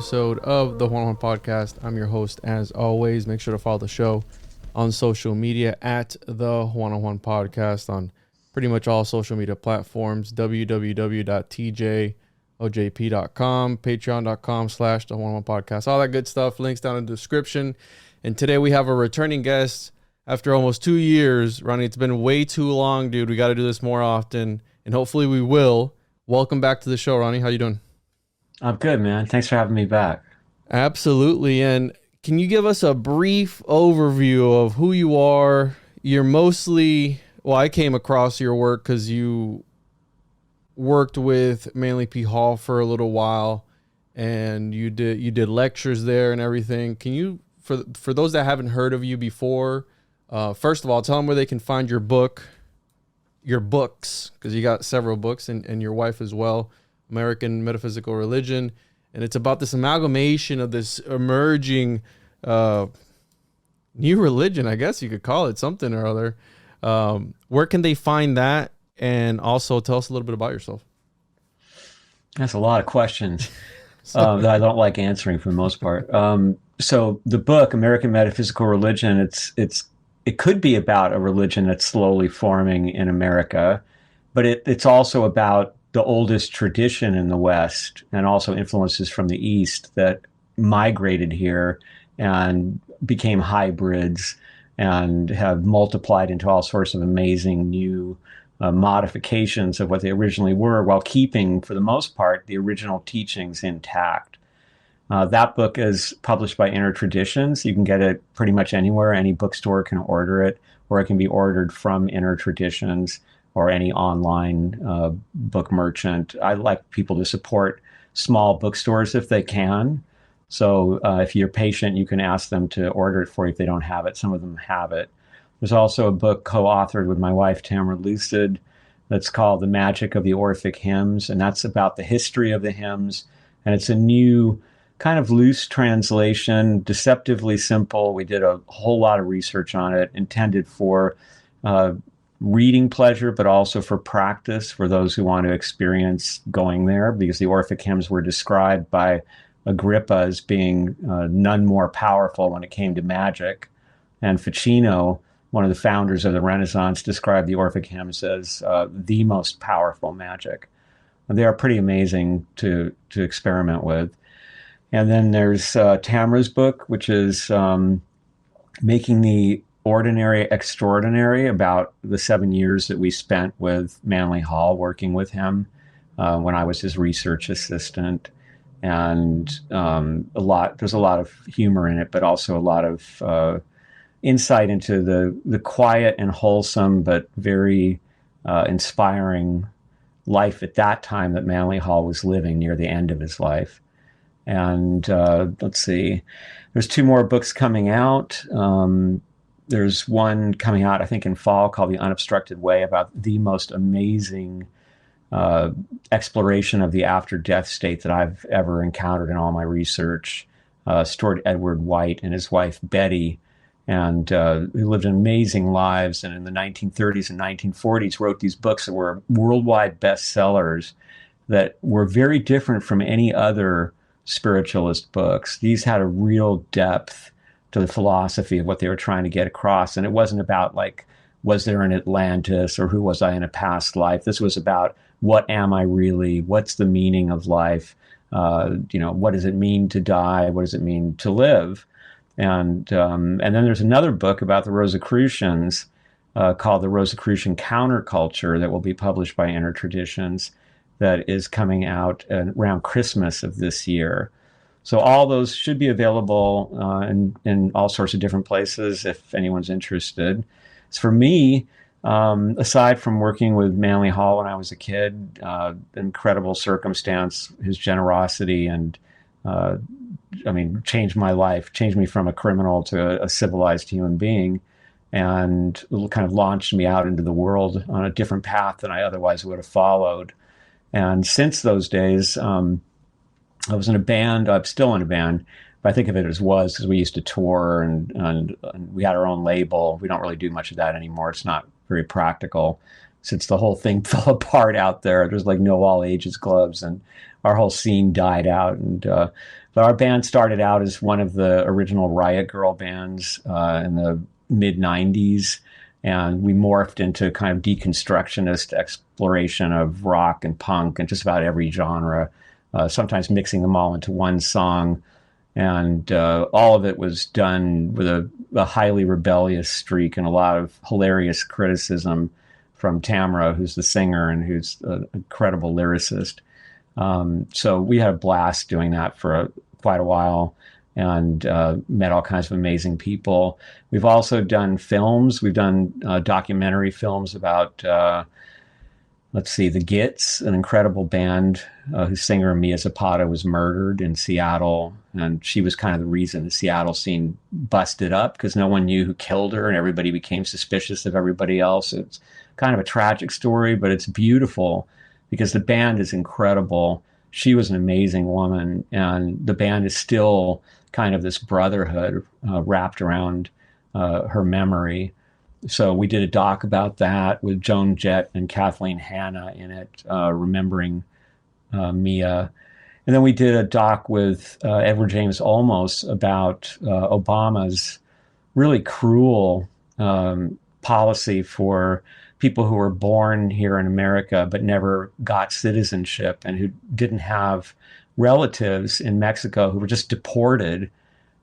episode of the One on One Podcast. I'm your host, as always. Make sure to follow the show on social media at the One on One Podcast on pretty much all social media platforms, www.tjojp.com, patreon.com/the One on One Podcast, all that good stuff. Links down in the description. And today we have a returning guest after almost 2 years. Ronnie, it's been way too long, dude. We got to do this more often, and hopefully we will. Welcome back to the show, Ronnie. How you doing? I'm good, man. Thanks for having me back. Absolutely. And can you give us a brief overview of who you are? You're mostly, well, I came across your work because you worked with Manly P. Hall for a little while, and you did lectures there and everything. Can you, for those that haven't heard of you before, first of all, tell them where they can find your books, because you got several books, and your wife as well, American Metaphysical Religion. And it's about this amalgamation of this emerging new religion, I guess you could call it, something or other. Where can they find that? And also tell us a little bit about yourself. That's a lot of questions that I don't like answering for the most part. So the book, American Metaphysical Religion, it could be about a religion that's slowly forming in America, but it's also about the oldest tradition in the West, and also influences from the East that migrated here and became hybrids and have multiplied into all sorts of amazing new modifications of what they originally were, while keeping, for the most part, the original teachings intact. That book is published by Inner Traditions. You can get it pretty much anywhere. Any bookstore can order it, or it can be ordered from Inner Traditions or any online book merchant. I like people to support small bookstores if they can. So if you're patient, you can ask them to order it for you if they don't have it. Some of them have it. There's also a book co-authored with my wife, Tamara Lucid, that's called The Magic of the Orphic Hymns, and that's about the history of the hymns. And it's a new kind of loose translation, deceptively simple. We did a whole lot of research on it, intended for reading pleasure, but also for practice for those who want to experience going there, because the Orphic hymns were described by Agrippa as being none more powerful when it came to magic. And Ficino, one of the founders of the Renaissance, described the Orphic hymns as the most powerful magic. And they are pretty amazing to experiment with. And then there's Tamara's book, which is Making the Ordinary Extraordinary, about the 7 years that we spent with Manly Hall working with him when I was his research assistant. And there's a lot of humor in it, but also a lot of insight into the quiet and wholesome but very inspiring life at that time that Manly Hall was living near the end of his life. And let's see, there's 2 more books coming out. There's one coming out, I think, in fall called The Unobstructed Way, about the most amazing exploration of the after-death state that I've ever encountered in all my research. Stuart Edward White and his wife, Betty, and who lived amazing lives, and in the 1930s and 1940s wrote these books that were worldwide bestsellers that were very different from any other spiritualist books. These had a real depth to the philosophy of what they were trying to get across. And it wasn't about, like, was there an Atlantis, or who was I in a past life? This was about, what am I really? What's the meaning of life? What does it mean to die? What does it mean to live? And then there's another book about the Rosicrucians called The Rosicrucian Counterculture that will be published by Inner Traditions, that is coming out around Christmas of this year. So all those should be available in all sorts of different places if anyone's interested. So for me, aside from working with Manly Hall when I was a kid, incredible circumstance, his generosity, and changed my life, changed me from a criminal to a civilized human being, and kind of launched me out into the world on a different path than I otherwise would have followed. And since those days, I was in a band. I'm still in a band, but I think of it as was, because we used to tour and we had our own label. We don't really do much of that anymore. It's not very practical since the whole thing fell apart out there. There's like no all ages clubs, and our whole scene died out. And but our band started out as one of the original Riot Girl bands in the mid '90s, and we morphed into kind of deconstructionist exploration of rock and punk and just about every genre, sometimes mixing them all into one song. And all of it was done with a highly rebellious streak and a lot of hilarious criticism from Tamara, who's the singer and who's an incredible lyricist. So we had a blast doing that for quite a while, and met all kinds of amazing people. We've also done films. We've done documentary films about, let's see, the Gits, an incredible band whose singer Mia Zapata was murdered in Seattle. And she was kind of the reason the Seattle scene busted up, because no one knew who killed her and everybody became suspicious of everybody else. It's kind of a tragic story, but it's beautiful because the band is incredible. She was an amazing woman, and the band is still kind of this brotherhood wrapped around her memory. So we did a doc about that with Joan Jett and Kathleen Hanna in it, remembering Mia. And then we did a doc with Edward James Olmos about Obama's really cruel policy for people who were born here in America but never got citizenship and who didn't have relatives in Mexico, who were just deported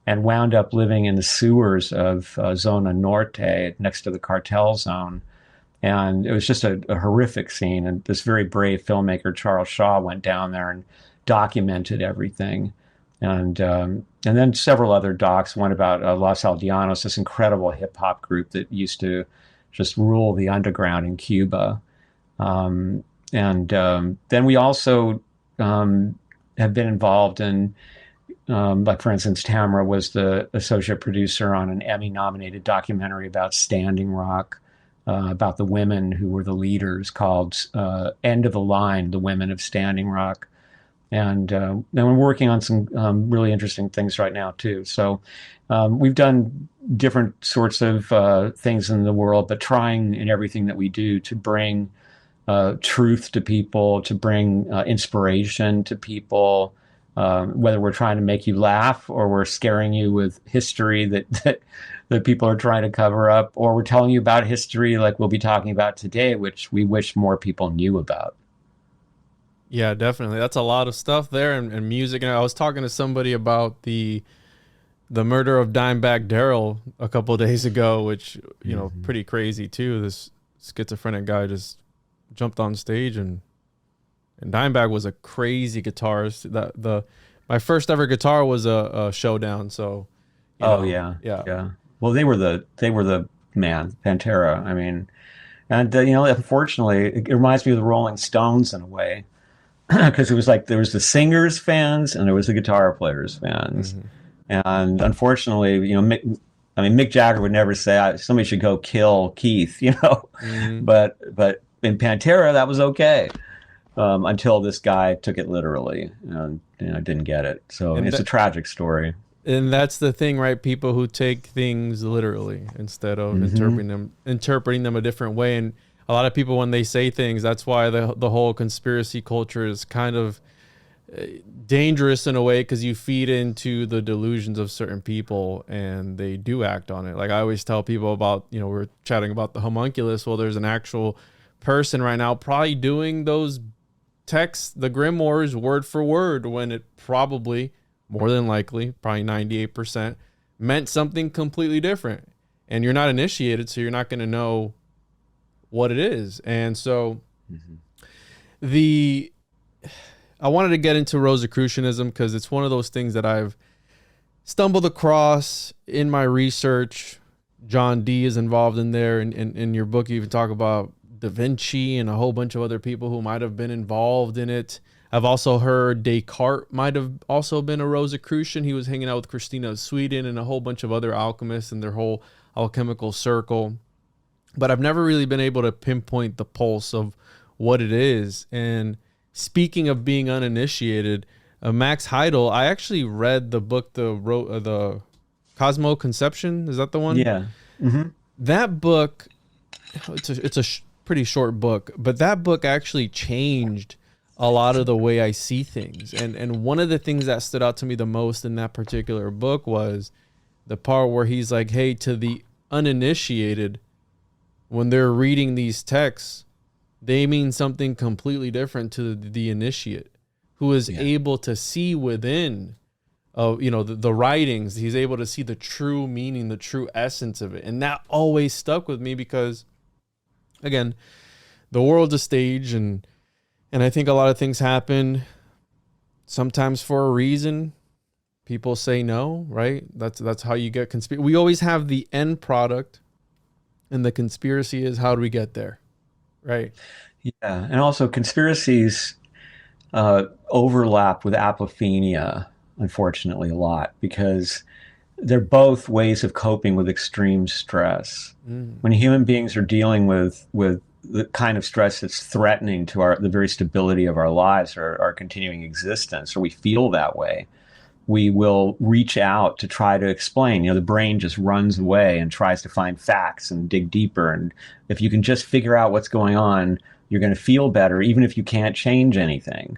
and wound up living in the sewers of Zona Norte next to the cartel zone. And it was just a horrific scene. And this very brave filmmaker, Charles Shaw, went down there and documented everything. And then several other docs, one about Los Aldeanos, this incredible hip hop group that used to just rule the underground in Cuba. Then we also have been involved in, like, for instance, Tamara was the associate producer on an Emmy-nominated documentary about Standing Rock, about the women who were the leaders, called End of the Line, The Women of Standing Rock. And then we're working on some really interesting things right now, too. So we've done different sorts of things in the world, but trying in everything that we do to bring truth to people, to bring inspiration to people, whether we're trying to make you laugh or we're scaring you with history that people are trying to cover up, or we're telling you about history like we'll be talking about today, which we wish more people knew about. Yeah, definitely. That's a lot of stuff there, and music. And I was talking to somebody about the murder of Dimebag Darrell a couple of days ago, which, you know, pretty crazy too. This schizophrenic guy just jumped on stage, and Dimebag was a crazy guitarist. My first ever guitar was a Showdown. So, yeah. Well, they were the man, Pantera. I mean, and unfortunately, it reminds me of the Rolling Stones in a way, because it was like there was the singers fans and there was the guitar players fans. And unfortunately, Mick Jagger would never say somebody should go kill Keith, but in Pantera that was okay, until this guy took it literally and didn't get it. So it's a tragic story. And that's the thing, right? People who take things literally instead of interpreting them a different way. And a lot of people, when they say things, that's why the whole conspiracy culture is kind of dangerous in a way, because you feed into the delusions of certain people and they do act on it. Like I always tell people about, we're chatting about the homunculus. Well, there's an actual person right now probably doing those texts, the grimoires, word for word, when it probably, more than likely, probably 98%, meant something completely different. And you're not initiated, so you're not going to know what it is. And so I wanted to get into Rosicrucianism because it's one of those things that I've stumbled across in my research. John Dee is involved in there. And in your book, you even talk about Da Vinci and a whole bunch of other people who might have been involved in it. I've also heard Descartes might have also been a Rosicrucian. He was hanging out with Christina of Sweden and a whole bunch of other alchemists and their whole alchemical circle. But I've never really been able to pinpoint the pulse of what it is. And speaking of being uninitiated, Max Heidel, I actually read the book, the Cosmo Conception. Is that the one? Yeah. That book, it's a pretty short book, but that book actually changed a lot of the way I see things. And one of the things that stood out to me the most in that particular book was the part where he's like, hey, to the uninitiated, when they're reading these texts, they mean something completely different to the initiate, who is able to see within the writings. He's able to see the true meaning, the true essence of it. And that always stuck with me because, again, the world's a stage, and I think a lot of things happen sometimes for a reason. People say no, right? That's how you get conspiracy. We always have the end product, and the conspiracy is, how do we get there, right? Yeah, and also conspiracies overlap with apophenia, unfortunately, a lot, because they're both ways of coping with extreme stress. When human beings are dealing with the kind of stress that's threatening to the very stability of our lives or our continuing existence, or we feel that way, we will reach out to try to explain. The brain just runs away and tries to find facts and dig deeper. And if you can just figure out what's going on, you're going to feel better, even if you can't change anything.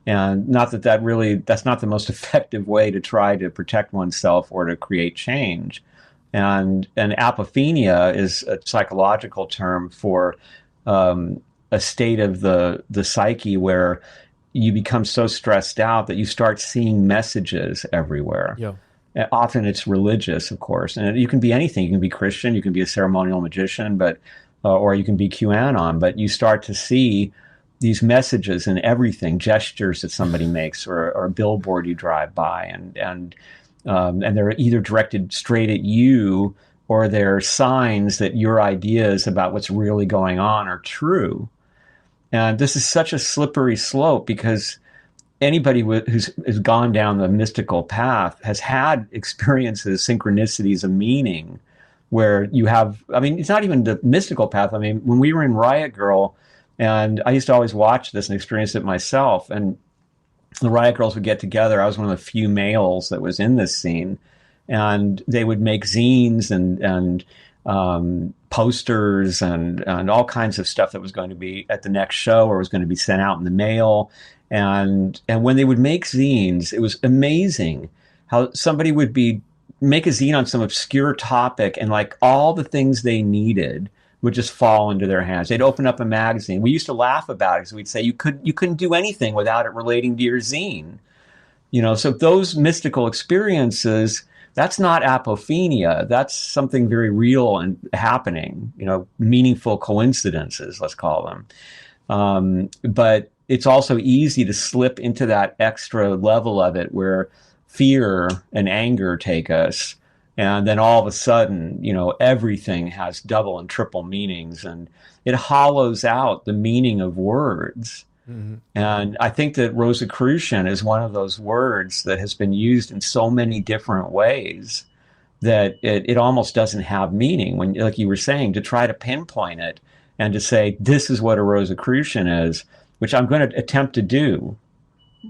And not that's not the most effective way to try to protect oneself or to create change. And apophenia is a psychological term for a state of the psyche where you become so stressed out that you start seeing messages everywhere. Yeah. Often it's religious, of course, and you can be anything. You can be Christian, you can be a ceremonial magician, or you can be QAnon. But you start to see these messages in everything, gestures that somebody makes, or a billboard you drive by, and they're either directed straight at you, or they're signs that your ideas about what's really going on are true. And this is such a slippery slope, because anybody who's gone down the mystical path has had experiences, synchronicities of meaning, where you have, it's not even the mystical path. When we were in Riot Girl, and I used to always watch this and experience it myself, and the Riot Girls would get together. I was one of the few males that was in this scene, and they would make zines and posters and all kinds of stuff that was going to be at the next show or was going to be sent out in the mail. And when they would make zines, it was amazing how somebody would make a zine on some obscure topic, and like all the things they needed would just fall into their hands. They'd open up a magazine. We used to laugh about it because we'd say you couldn't do anything without it relating to your zine. So those mystical experiences, that's not apophenia. That's something very real and happening, meaningful coincidences, let's call them. But it's also easy to slip into that extra level of it where fear and anger take us. And then all of a sudden, everything has double and triple meanings, and it hollows out the meaning of words. Mm-hmm. And I think that Rosicrucian is one of those words that has been used in so many different ways that it almost doesn't have meaning. When, like you were saying, to try to pinpoint it and to say, this is what a Rosicrucian is, which I'm going to attempt to do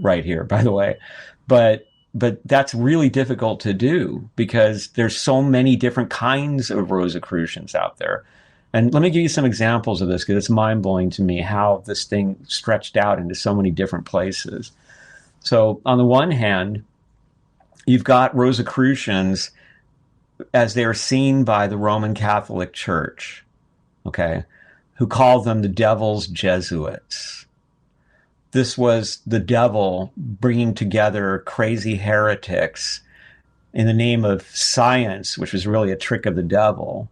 right here, by the way. But that's really difficult to do because there's so many different kinds of Rosicrucians out there. And let me give you some examples of this, because it's mind-blowing to me how this thing stretched out into so many different places. So on the one hand, you've got Rosicrucians as they are seen by the Roman Catholic Church, okay, who call them the devil's Jesuits. This was the devil bringing together crazy heretics in the name of science, which was really a trick of the devil.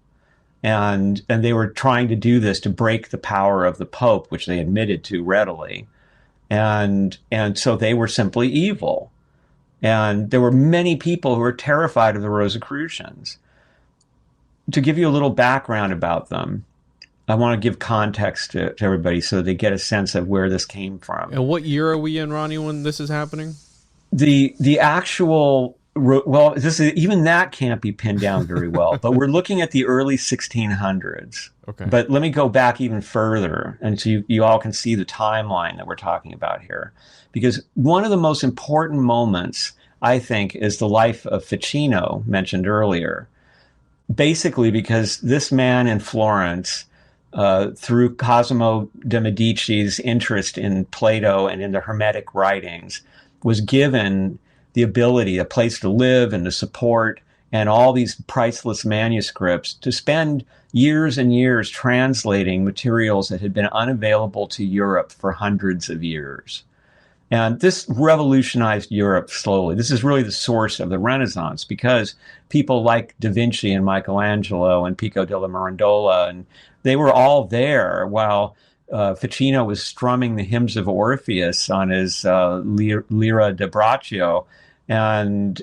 And they were trying to do this to break the power of the Pope, which they admitted to readily. And so they were simply evil. And there were many people who were terrified of the Rosicrucians. To give you a little background about them, I want to give context to everybody so they get a sense of where this came from. And what year are we in, Ronnie, when this is happening? The actual, well, even that can't be pinned down very well, but we're looking at the early 1600s. Okay. But let me go back even further, and so you all can see the timeline that we're talking about here. Because one of the most important moments, I think, is the life of Ficino, mentioned earlier. Basically because this man in Florence through Cosimo de' Medici's interest in Plato and in the Hermetic writings, was given the ability, a place to live and to support, and all these priceless manuscripts, to spend years and years translating materials that had been unavailable to Europe for hundreds of years. And this revolutionized Europe slowly. This is really the source of the Renaissance, because people like Da Vinci and Michelangelo and Pico della Mirandola, and they were all there while Ficino was strumming the hymns of Orpheus on his Lira da Braccio, and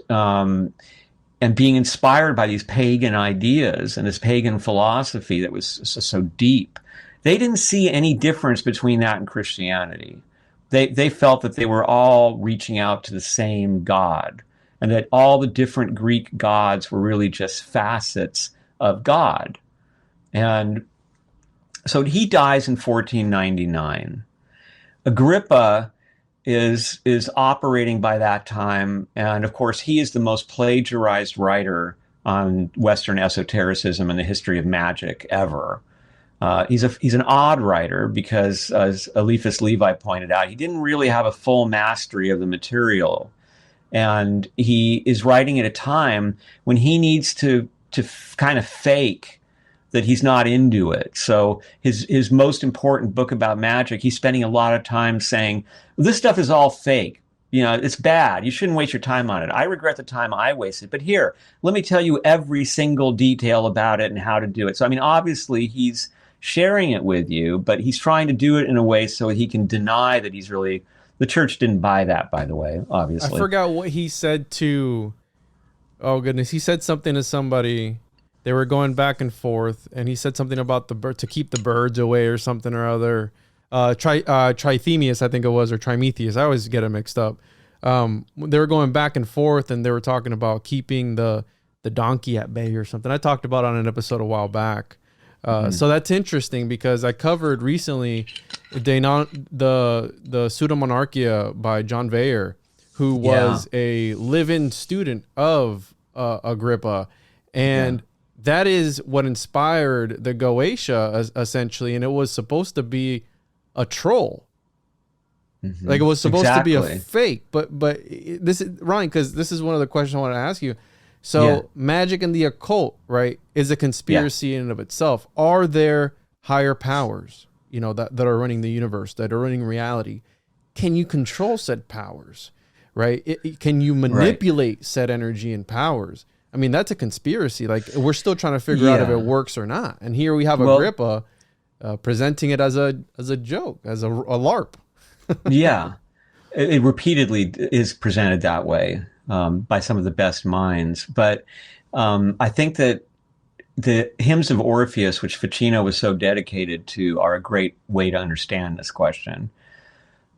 being inspired by these pagan ideas and this pagan philosophy that was so deep. They didn't see any difference between that and Christianity. They felt that they were all reaching out to the same God, and that all the different Greek gods were really just facets of God. And so he dies in 1499. Agrippa is operating by that time, and of course he is the most plagiarized writer on Western esotericism and the history of magic ever. He's an odd writer because, as Eliphas Levi pointed out, he didn't really have a full mastery of the material, and he is writing at a time when he needs to kind of fake that he's not into it. So his most important book about magic, he's spending a lot of time saying, this stuff is all fake. You know, it's bad. You shouldn't waste your time on it. I regret the time I wasted. But here, let me tell you every single detail about it and how to do it. So, I mean, obviously he's sharing it with you, but he's trying to do it in a way so that he can deny that he's really... The church didn't buy that, by the way, obviously. I forgot what he said to... Oh, goodness. He said something to somebody... They were going back and forth, and he said something about the bird, to keep the birds away or something or other. Trithemius, I think it was, or Trimetheus. I always get it mixed up. They were going back and forth, and they were talking about keeping the donkey at bay or something. I talked about it on an episode a while back. So that's interesting, because I covered recently the Pseudomonarchia by John Weyer, who was a live-in student of Agrippa, and that is what inspired the Goetia, essentially, and it was supposed to be a troll. Like, it was supposed to be a fake. But this is, Ryan, because this is one of the questions I want to ask you. So magic and the occult, right, is a conspiracy in and of itself. Are there higher powers, you know, that are running the universe, that are running reality? Can you control said powers, right? Can you manipulate said energy and powers? I mean, that's a conspiracy. Like, we're still trying to figure out if it works or not. And here we have Agrippa presenting it as a joke, as a LARP. It repeatedly is presented that way by some of the best minds. But I think that the hymns of Orpheus, which Ficino was so dedicated to, are a great way to understand this question.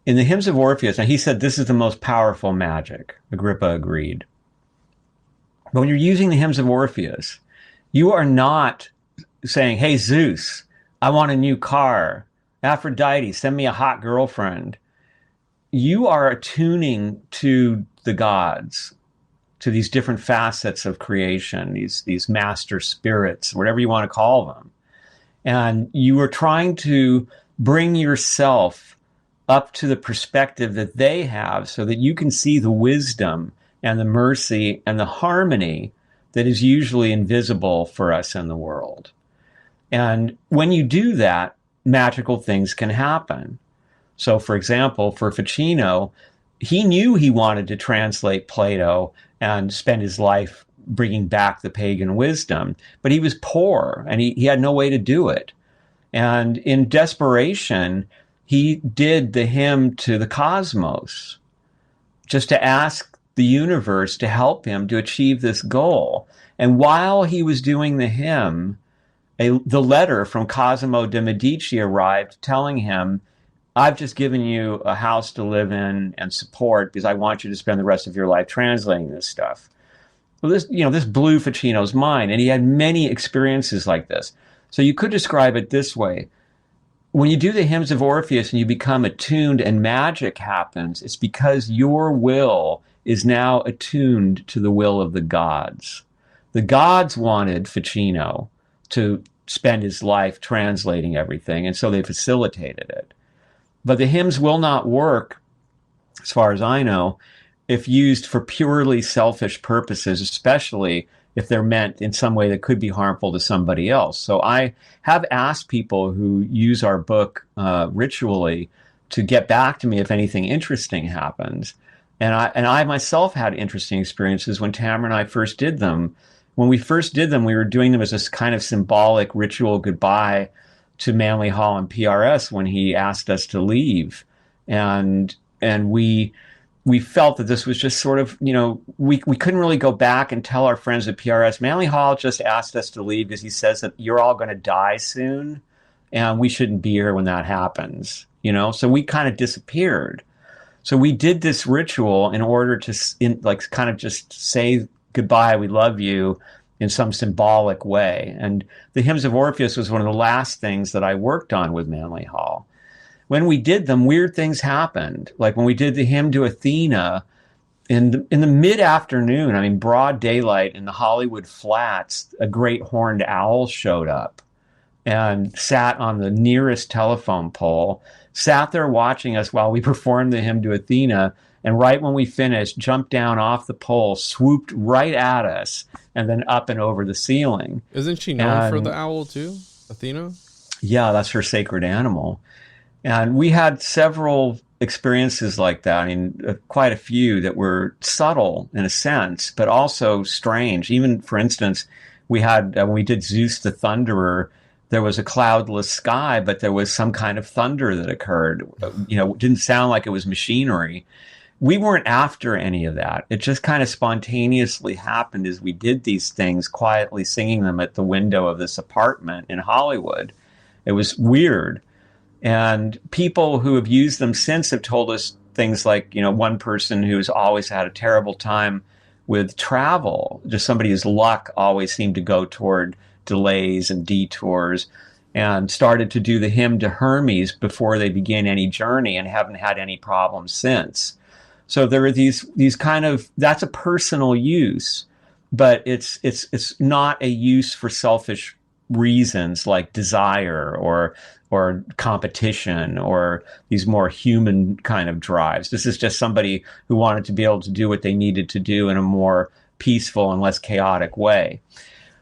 In the hymns of Orpheus, now he said this is the most powerful magic. Agrippa agreed. But when you're using the hymns of Orpheus, you are not saying, hey, Zeus, I want a new car. Aphrodite, send me a hot girlfriend. You are attuning to the gods, to these different facets of creation, these master spirits, whatever you want to call them. And you are trying to bring yourself up to the perspective that they have so that you can see the wisdom and the mercy and the harmony that is usually invisible for us in the world. And when you do that, magical things can happen. So, for example, for Ficino, he knew he wanted to translate Plato and spend his life bringing back the pagan wisdom, but he was poor and he had no way to do it. And in desperation, he did the hymn to the cosmos just to ask the universe to help him to achieve this goal. And while he was doing the hymn, the letter from Cosimo de' Medici arrived telling him, I've just given you a house to live in and support because I want you to spend the rest of your life translating this stuff. Well, this blew Ficino's mind, and he had many experiences like this. So you could describe it this way. When you do the hymns of Orpheus and you become attuned and magic happens, it's because your will is now attuned to the will of the gods. The gods wanted Ficino to spend his life translating everything, and so they facilitated it. But the hymns will not work, as far as I know, if used for purely selfish purposes, especially if they're meant in some way that could be harmful to somebody else. So I have asked people who use our book ritually to get back to me if anything interesting happens. And I myself had interesting experiences when Tamara and I first did them. When we first did them, we were doing them as this kind of symbolic ritual goodbye to Manly Hall and PRS when he asked us to leave. And we felt that this was just sort of, we couldn't really go back and tell our friends at PRS, Manly Hall just asked us to leave because he says that you're all going to die soon and we shouldn't be here when that happens, So we kind of disappeared. So we did this ritual in order to kind of just say goodbye, we love you, in some symbolic way. And the Hymns of Orpheus was one of the last things that I worked on with Manly Hall. When we did them, weird things happened. Like when we did the hymn to Athena in the mid-afternoon, broad daylight in the Hollywood Flats, a great horned owl showed up and sat on the nearest telephone pole, sat there watching us while we performed the hymn to Athena, and right when we finished, jumped down off the pole, swooped right at us, and then up and over the ceiling. Isn't she known for the owl too, Athena? Yeah, that's her sacred animal. And we had several experiences like that. Quite a few that were subtle in a sense, but also strange. Even, for instance, we had, when we did Zeus the Thunderer, there was a cloudless sky, but there was some kind of thunder that occurred. It didn't sound like it was machinery. We weren't after any of that. It just kind of spontaneously happened as we did these things, quietly singing them at the window of this apartment in Hollywood. It was weird. And people who have used them since have told us things like, one person who's always had a terrible time with travel, just somebody whose luck always seemed to go toward delays and detours, and started to do the hymn to Hermes before they began any journey and haven't had any problems since. So there are these kind of, that's a personal use, but it's not a use for selfish reasons like desire or competition or these more human kind of drives. This is just somebody who wanted to be able to do what they needed to do in a more peaceful and less chaotic way.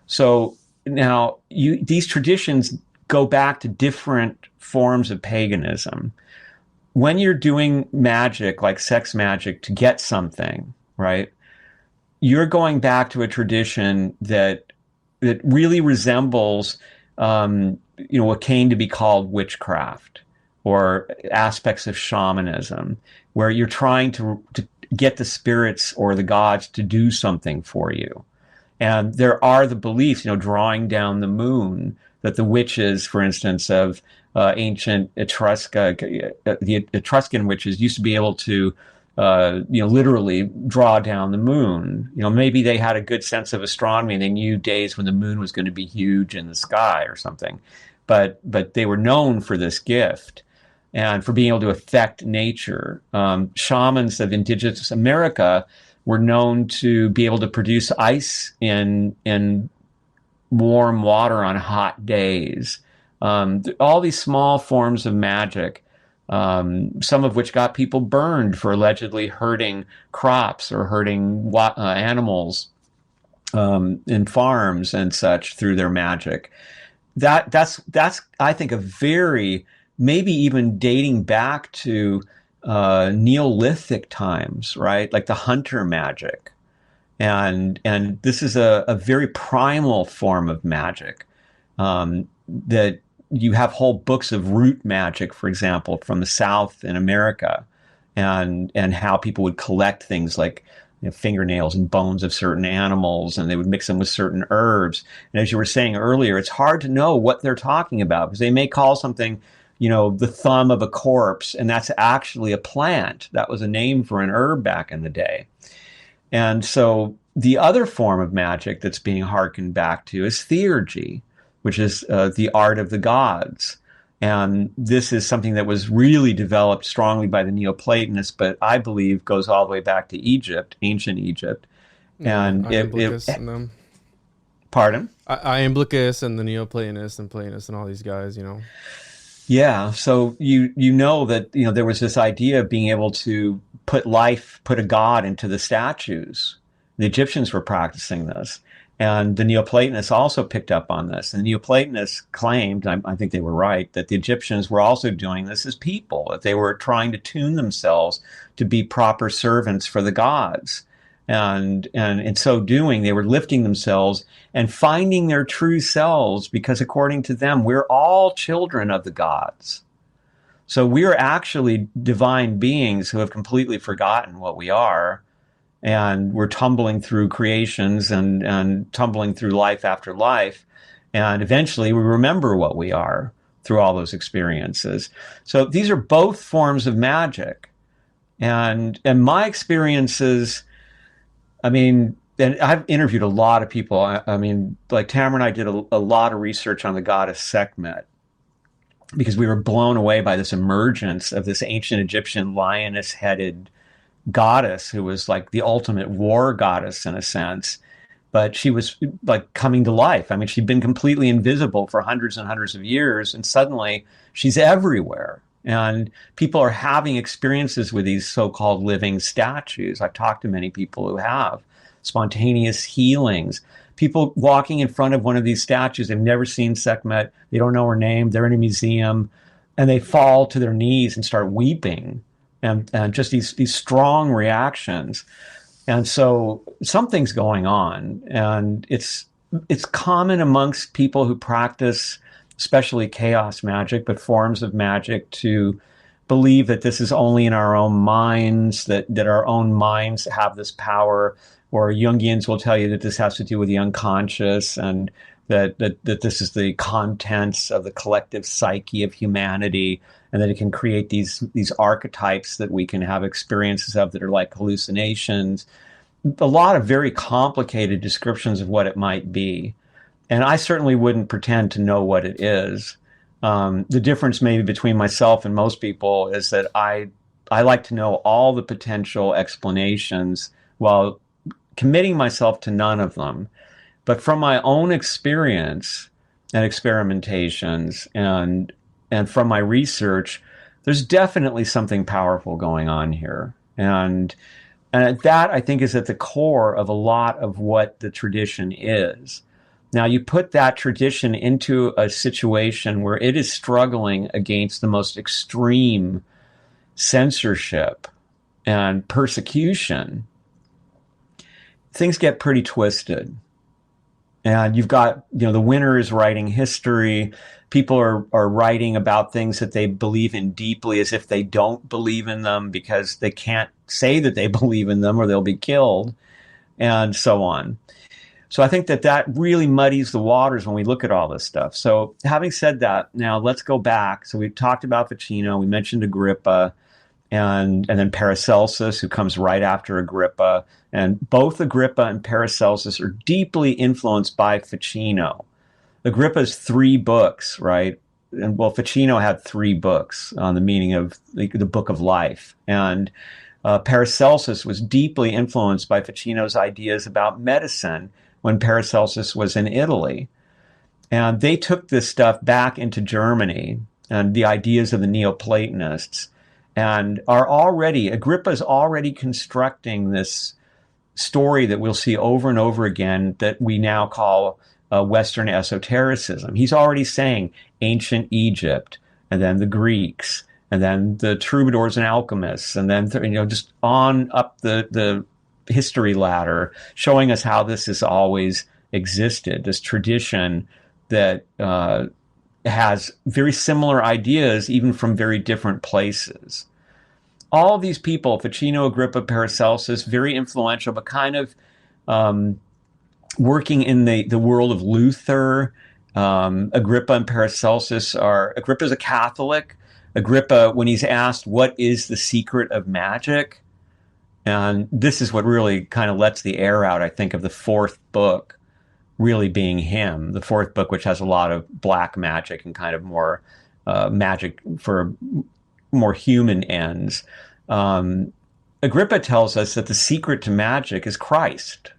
So now these traditions go back to different forms of paganism. When you're doing magic, like sex magic, to get something, right, you're going back to a tradition that really resembles what came to be called witchcraft or aspects of shamanism, where you're trying to get the spirits or the gods to do something for you. And there are the beliefs, drawing down the moon, that the witches, for instance, of ancient the Etruscan witches used to be able to, literally draw down the moon. Maybe they had a good sense of astronomy and they knew days when the moon was going to be huge in the sky or something. But they were known for this gift and for being able to affect nature. Shamans of indigenous America were known to be able to produce ice in warm water on hot days. All these small forms of magic, some of which got people burned for allegedly hurting crops or hurting animals in farms and such through their magic. That's I think a very, maybe even dating back to Neolithic times, right? Like the hunter magic. And this is a very primal form of magic that you have whole books of root magic, for example, from the South in America, and how people would collect things like fingernails and bones of certain animals, and they would mix them with certain herbs. And as you were saying earlier, it's hard to know what they're talking about because they may call something, the thumb of a corpse, and that's actually a plant. That was a name for an herb back in the day. And so the other form of magic that's being hearkened back to is Theurgy, which is the art of the gods. And this is something that was really developed strongly by the Neoplatonists, but I believe goes all the way back to Egypt, ancient Egypt. And Pardon? Iamblichus and the Neoplatonists and Platonists and all these guys, you know. Yeah. So you know that there was this idea of being able to put a god into the statues. The Egyptians were practicing this, and the Neoplatonists also picked up on this. And the Neoplatonists claimed, I think they were right, that the Egyptians were also doing this as people, that they were trying to tune themselves to be proper servants for the gods. And in so doing, they were lifting themselves and finding their true selves, because according to them, we're all children of the gods. So we're actually divine beings who have completely forgotten what we are. And we're tumbling through creations and tumbling through life after life. And eventually we remember what we are through all those experiences. So these are both forms of magic. And my experiences, I mean, and I've interviewed a lot of people. I mean, like Tamara and I did a lot of research on the goddess Sekhmet, because we were blown away by this emergence of this ancient Egyptian lioness-headed goddess who was like the ultimate war goddess in a sense, but she was like coming to life. I mean, she'd been completely invisible for hundreds and hundreds of years, and suddenly she's everywhere. And people are having experiences with these so-called living statues. I've talked to many people who have spontaneous healings. People walking in front of one of these statues, they've never seen Sekhmet, they don't know her name, they're in a museum, and they fall to their knees and start weeping, and just these strong reactions. And so something's going on, and it's common amongst people who practice especially chaos magic, but forms of magic, to believe that this is only in our own minds, that our own minds have this power. Or Jungians will tell you that this has to do with the unconscious, and that this is the contents of the collective psyche of humanity, and that it can create these archetypes that we can have experiences of that are like hallucinations. A lot of very complicated descriptions of what it might be. And I certainly wouldn't pretend to know what it is. The difference maybe between myself and most people is that I like to know all the potential explanations while committing myself to none of them. But from my own experience and experimentations and from my research, there's definitely something powerful going on here. And that, I think, is at the core of a lot of what the tradition is. Now, you put that tradition into a situation where it is struggling against the most extreme censorship and persecution, things get pretty twisted. And you've got, the winner is writing history. People are writing about things that they believe in deeply as if they don't believe in them, because they can't say that they believe in them or they'll be killed, and so on. So I think that really muddies the waters when we look at all this stuff. So having said that, now let's go back. So we've talked about Ficino, we mentioned Agrippa, and then Paracelsus, who comes right after Agrippa. And both Agrippa and Paracelsus are deeply influenced by Ficino. Agrippa's 3 books, right? And well, Ficino had 3 books on the meaning of the book of life. And Paracelsus was deeply influenced by Ficino's ideas about medicine when Paracelsus was in Italy. And they took this stuff back into Germany and the ideas of the Neoplatonists, and Agrippa's already constructing this story that we'll see over and over again that we now call Western esotericism. He's already saying ancient Egypt, and then the Greeks, and then the troubadours and alchemists, and then just on up the history ladder, showing us how this has always existed, this tradition that has very similar ideas, even from very different places. All of these people, Ficino, Agrippa, Paracelsus, very influential, but kind of working in the world of Luther. Agrippa and Paracelsus Agrippa's a Catholic. Agrippa, when he's asked, what is the secret of magic? And this is what really kind of lets the air out, I think, of the 4th book really being him. The 4th book, which has a lot of black magic and kind of more magic for more human ends. Agrippa tells us that the secret to magic is Christ.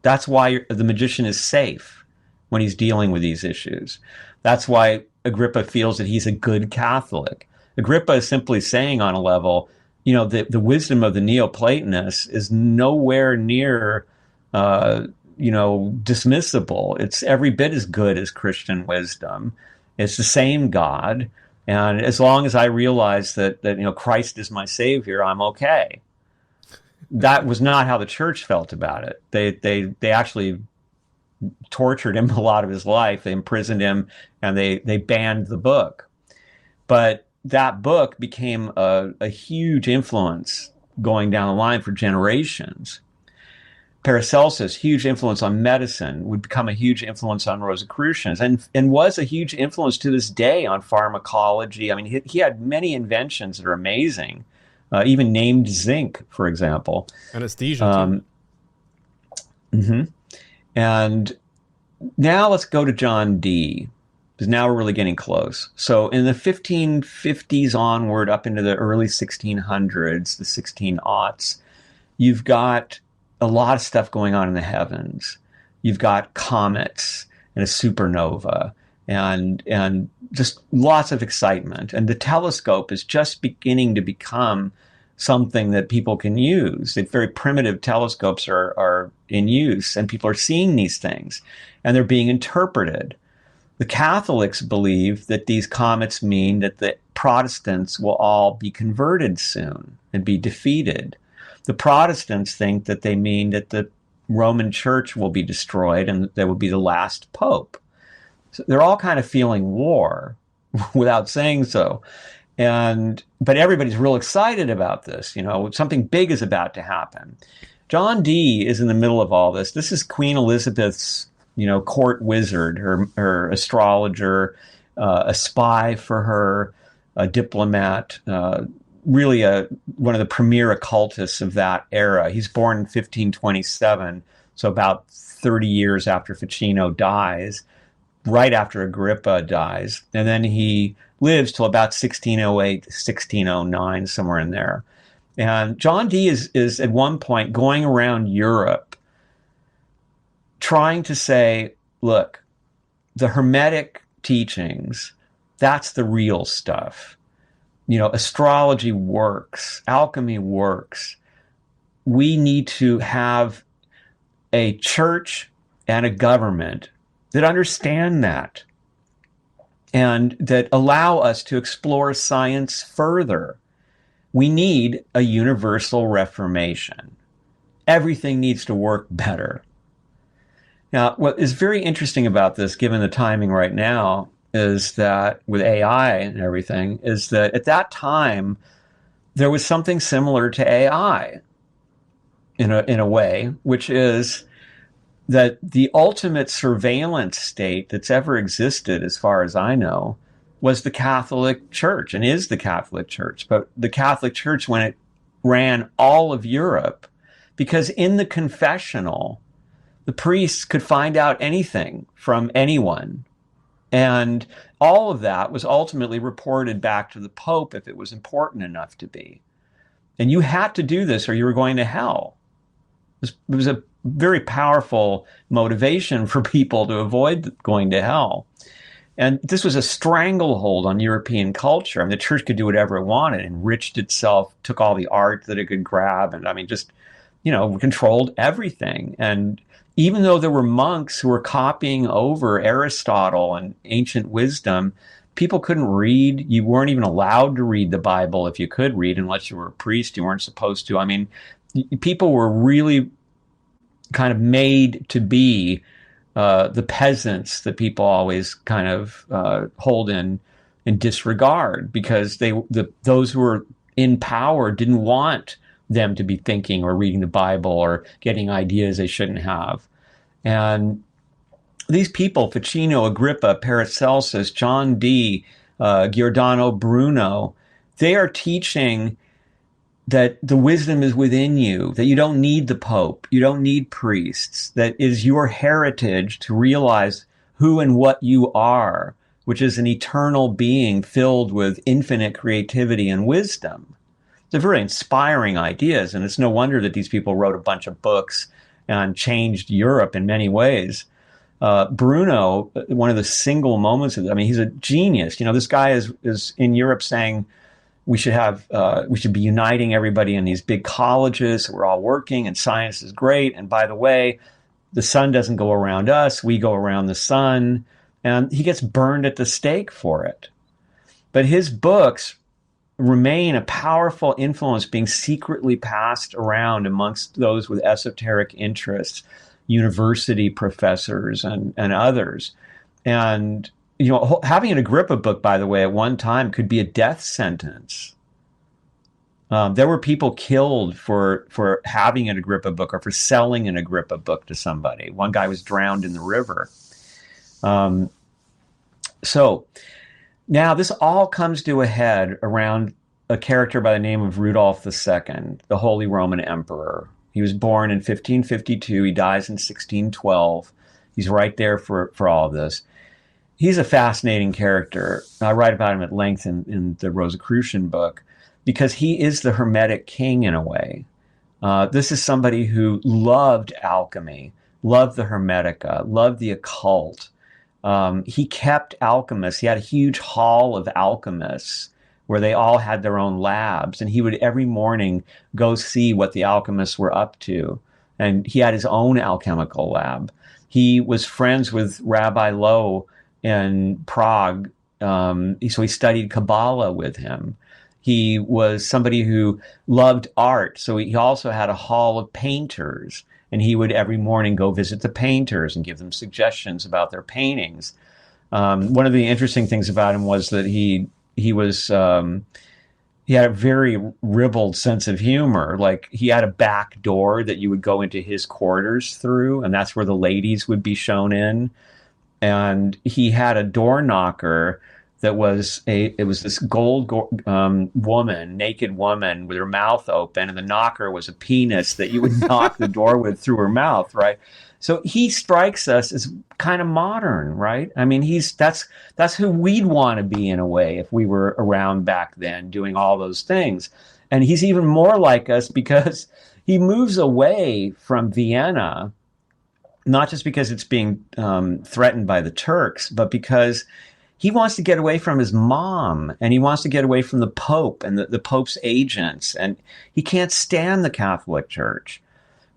That's why the magician is safe when he's dealing with these issues. That's why Agrippa feels that he's a good Catholic. Agrippa is simply saying on a level, the wisdom of the Neoplatonists is nowhere near, dismissible. It's every bit as good as Christian wisdom. It's the same God. And as long as I realize that Christ is my savior, I'm okay. That was not how the church felt about it. They actually tortured him a lot of his life. They imprisoned him, and they banned the book. But that book became a huge influence going down the line for generations. Paracelsus, huge influence on medicine, would become a huge influence on Rosicrucians, and was a huge influence to this day on pharmacology. I mean, he had many inventions that are amazing, even named zinc, for example. Anesthesia. And now let's go to John Dee, because now we're really getting close. So in the 1550s onward, up into the early 1600s, the 1600s, you've got a lot of stuff going on in the heavens. You've got comets and a supernova and just lots of excitement. And the telescope is just beginning to become something that people can use. The very primitive telescopes are in use, and people are seeing these things, and they're being interpreted. The Catholics believe that these comets mean that the Protestants will all be converted soon and be defeated. The Protestants think that they mean that the Roman Church will be destroyed and there will be the last pope. So they're all kind of feeling war without saying so. But everybody's real excited about this. Something big is about to happen. John Dee is in the middle of all this. This is Queen Elizabeth's, court wizard, her astrologer, a spy for her, a diplomat, really one of the premier occultists of that era. He's born in 1527, so about 30 years after Ficino dies, right after Agrippa dies. And then he lives till about 1608, 1609, somewhere in there. And John Dee is at one point going around Europe trying to say, look, the Hermetic teachings, that's the real stuff. Astrology works, alchemy works. We need to have a church and a government that understand that and that allow us to explore science further. We need a universal reformation. Everything needs to work better. Now, what is very interesting about this, given the timing right now, is that with AI and everything, is that at that time, there was something similar to AI in a way, which is that the ultimate surveillance state that's ever existed, as far as I know, was the Catholic Church, and is the Catholic Church. But the Catholic Church, when it ran all of Europe, because in the confessional, the priests could find out anything from anyone. And all of that was ultimately reported back to the Pope if it was important enough to be. And you had to do this or you were going to hell. It was a very powerful motivation for people to avoid going to hell. And this was a stranglehold on European culture. I mean, the church could do whatever it wanted, enriched itself, took all the art that it could grab, and just, controlled everything. And even though there were monks who were copying over Aristotle and ancient wisdom, people couldn't read. You weren't even allowed to read the Bible if you could read, unless you were a priest. You weren't supposed to. I mean, people were really kind of made to be the peasants that people always kind of hold in disregard, because those who were in power didn't want them to be thinking or reading the Bible or getting ideas they shouldn't have. And these people, Ficino, Agrippa, Paracelsus, John Dee, Giordano Bruno, they are teaching that the wisdom is within you, that you don't need the Pope, you don't need priests, that is your heritage to realize who and what you are, which is an eternal being filled with infinite creativity and wisdom. They're very inspiring ideas, and it's no wonder that these people wrote a bunch of books and changed Europe in many ways. Bruno, one of the single moments of, I mean, he's a genius. This guy is in Europe saying we should be uniting everybody in these big colleges. So we're all working, and science is great. And by the way, the sun doesn't go around us; we go around the sun. And he gets burned at the stake for it. But his books remain a powerful influence, being secretly passed around amongst those with esoteric interests, university professors and others. And, having an Agrippa book, by the way, at one time could be a death sentence. There were people killed for having an Agrippa book or for selling an Agrippa book to somebody. One guy was drowned in the river. So now this all comes to a head around a character by the name of Rudolf II, the Holy Roman Emperor. He was born in 1552. He dies in 1612. He's right there for all of this. He's a fascinating character. I write about him at length in the Rosicrucian book because he is the Hermetic king in a way. This is somebody who loved alchemy, loved the Hermetica, loved the occult. He kept alchemists. He had a huge hall of alchemists where they all had their own labs, and he would every morning go see what the alchemists were up to. And he had his own alchemical lab. He was friends with Rabbi Lowe in Prague, so he studied Kabbalah with him. He was somebody who loved art, so he also had a hall of painters, and he would every morning go visit the painters and give them suggestions about their paintings. One of the interesting things about him was that he had a very ribald sense of humor. Like, he had a back door that you would go into his quarters through, and that's where the ladies would be shown in. And he had a door knocker that was this gold woman, naked woman with her mouth open, and the knocker was a penis that you would knock the door with through her mouth, right? So he strikes us as kind of modern, right? I mean, that's who we'd want to be in a way if we were around back then doing all those things. And he's even more like us because he moves away from Vienna, not just because it's being threatened by the Turks, but because he wants to get away from his mom, and he wants to get away from the Pope and the Pope's agents, and he can't stand the Catholic Church.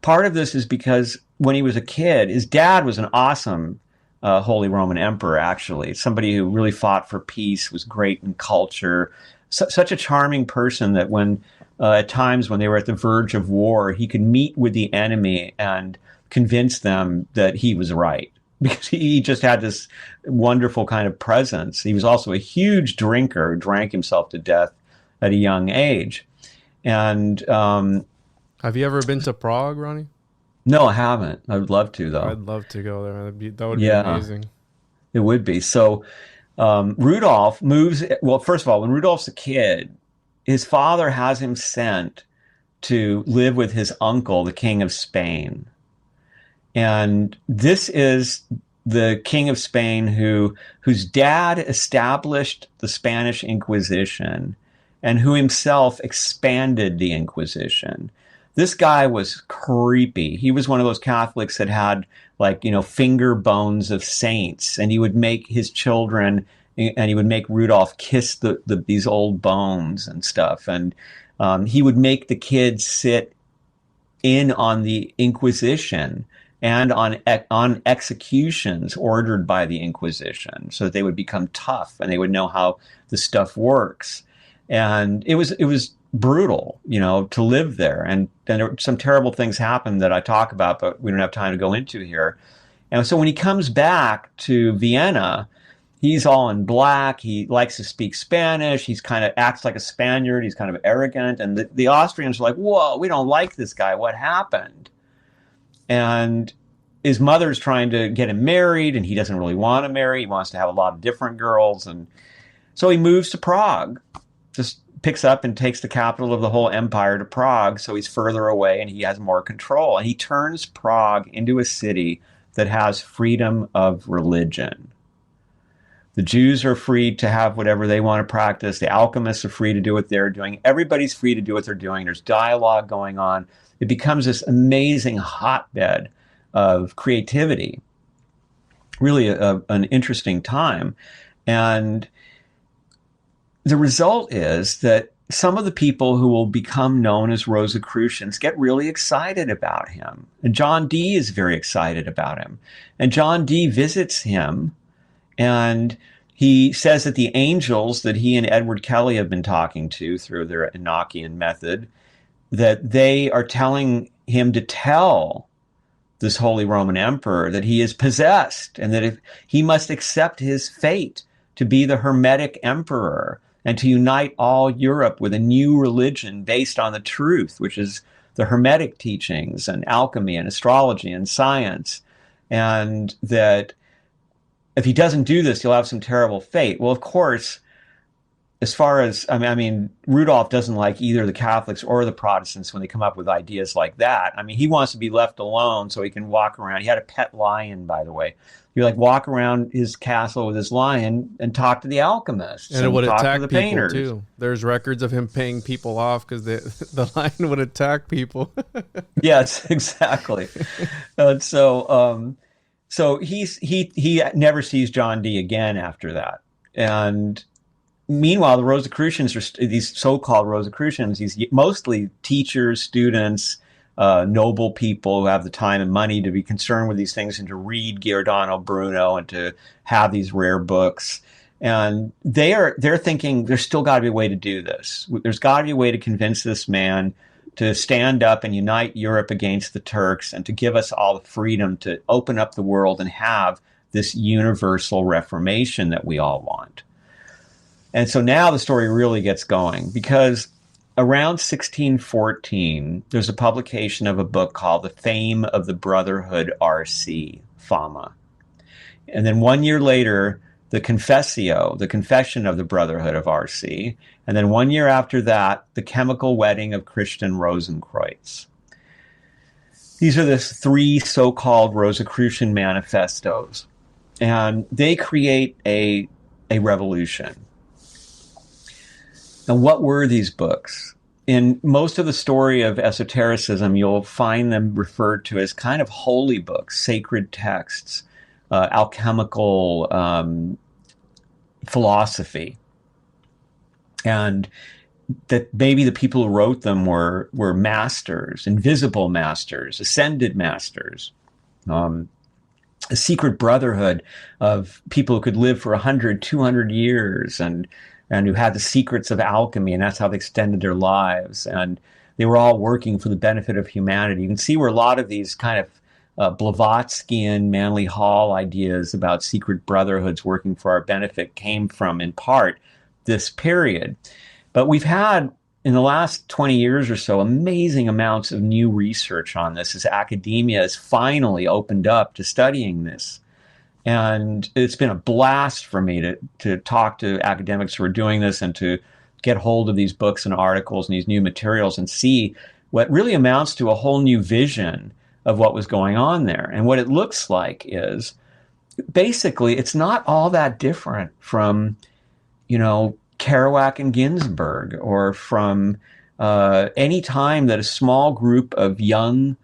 Part of this is because when he was a kid, his dad was an awesome Holy Roman Emperor, actually, somebody who really fought for peace, was great in culture, such a charming person that when at times when they were at the verge of war, he could meet with the enemy and convince them that he was right, because he just had this wonderful kind of presence. He was also a huge drinker, drank himself to death at a young age. And have you ever been to Prague, Ronnie? No, I haven't. I would love to, though. I'd love to go there. That would be amazing. It would be. So Rudolph moves. Well, first of all, when Rudolph's a kid, his father has him sent to live with his uncle, the King of Spain. And this is the King of Spain whose dad established the Spanish Inquisition and who himself expanded the Inquisition. This guy was creepy. He was one of those Catholics that had, finger bones of saints, and he would make his children, and he would make Rudolph kiss these old bones and stuff. And he would make the kids sit in on the Inquisition and on executions ordered by the Inquisition, so that they would become tough and they would know how the stuff works. And it was brutal, to live there. And there were some terrible things happened that I talk about, but we don't have time to go into here. And so when he comes back to Vienna, he's all in black. He likes to speak Spanish. He's kind of acts like a Spaniard. He's kind of arrogant. And the Austrians are like, whoa, we don't like this guy. What happened? And his mother's trying to get him married, and he doesn't really want to marry. He wants to have a lot of different girls. And so he moves to Prague, just picks up and takes the capital of the whole empire to Prague. So he's further away and he has more control. And he turns Prague into a city that has freedom of religion, The Jews are free to have whatever they want to practice. The alchemists are free to do what they're doing. Everybody's free to do what they're doing. There's dialogue going on. It becomes this amazing hotbed of creativity. Really an interesting time. And the result is that some of the people who will become known as Rosicrucians get really excited about him. And John Dee is very excited about him. And John Dee visits him, and he says that the angels that he and Edward Kelly have been talking to through their Enochian method, that they are telling him to tell this Holy Roman Emperor that he is possessed, and that if he must accept his fate to be the Hermetic Emperor and to unite all Europe with a new religion based on the truth, which is the Hermetic teachings and alchemy and astrology and science. And that if he doesn't do this, he'll have some terrible fate. Well, of course, as far as, I mean, Rudolf doesn't like either the Catholics or the Protestants when they come up with ideas like that. I mean, he wants to be left alone so he can walk around. He had a pet lion, by the way. He would walk around his castle with his lion and talk to the alchemists. And it would talk attack to the people painters. too. There's records of him paying people off because the lion would attack people. Yes, exactly. And so he never sees John Dee again after that. And meanwhile, the Rosicrucians are these so-called Rosicrucians, these mostly teachers, students, noble people who have the time and money to be concerned with these things and to read Giordano Bruno and to have these rare books. And they're thinking there's still got to be a way to do this. There's got to be a way to convince this man to stand up and unite Europe against the Turks and to give us all the freedom to open up the world and have this universal reformation that we all want. And so now the story really gets going, because around 1614, there's a publication of a book called The Fame of the Brotherhood R.C., Fama. And then 1 year later, the Confessio, the Confession of the Brotherhood of R.C., and then 1 year after that, the Chemical Wedding of Christian Rosenkreuz. These are the three so-called Rosicrucian manifestos, and they create a revolution. And what were these books? In most of the story of esotericism, you'll find them referred to as kind of holy books, sacred texts, alchemical philosophy. And that maybe the people who wrote them were masters, invisible masters, ascended masters, a secret brotherhood of people who could live for 100, 200 years and who had the secrets of alchemy, and that's how they extended their lives. And they were all working for the benefit of humanity. You can see where a lot of these kind of Blavatskyan, Manly Hall ideas about secret brotherhoods working for our benefit came from, in part, this period. But we've had, in the last 20 years or so, amazing amounts of new research on this as academia has finally opened up to studying this. And it's been a blast for me to talk to academics who are doing this and to get hold of these books and articles and these new materials and see what really amounts to a whole new vision of what was going on there. And what it looks like is basically it's not all that different from, Kerouac and Ginsberg, or from any time that a small group of young,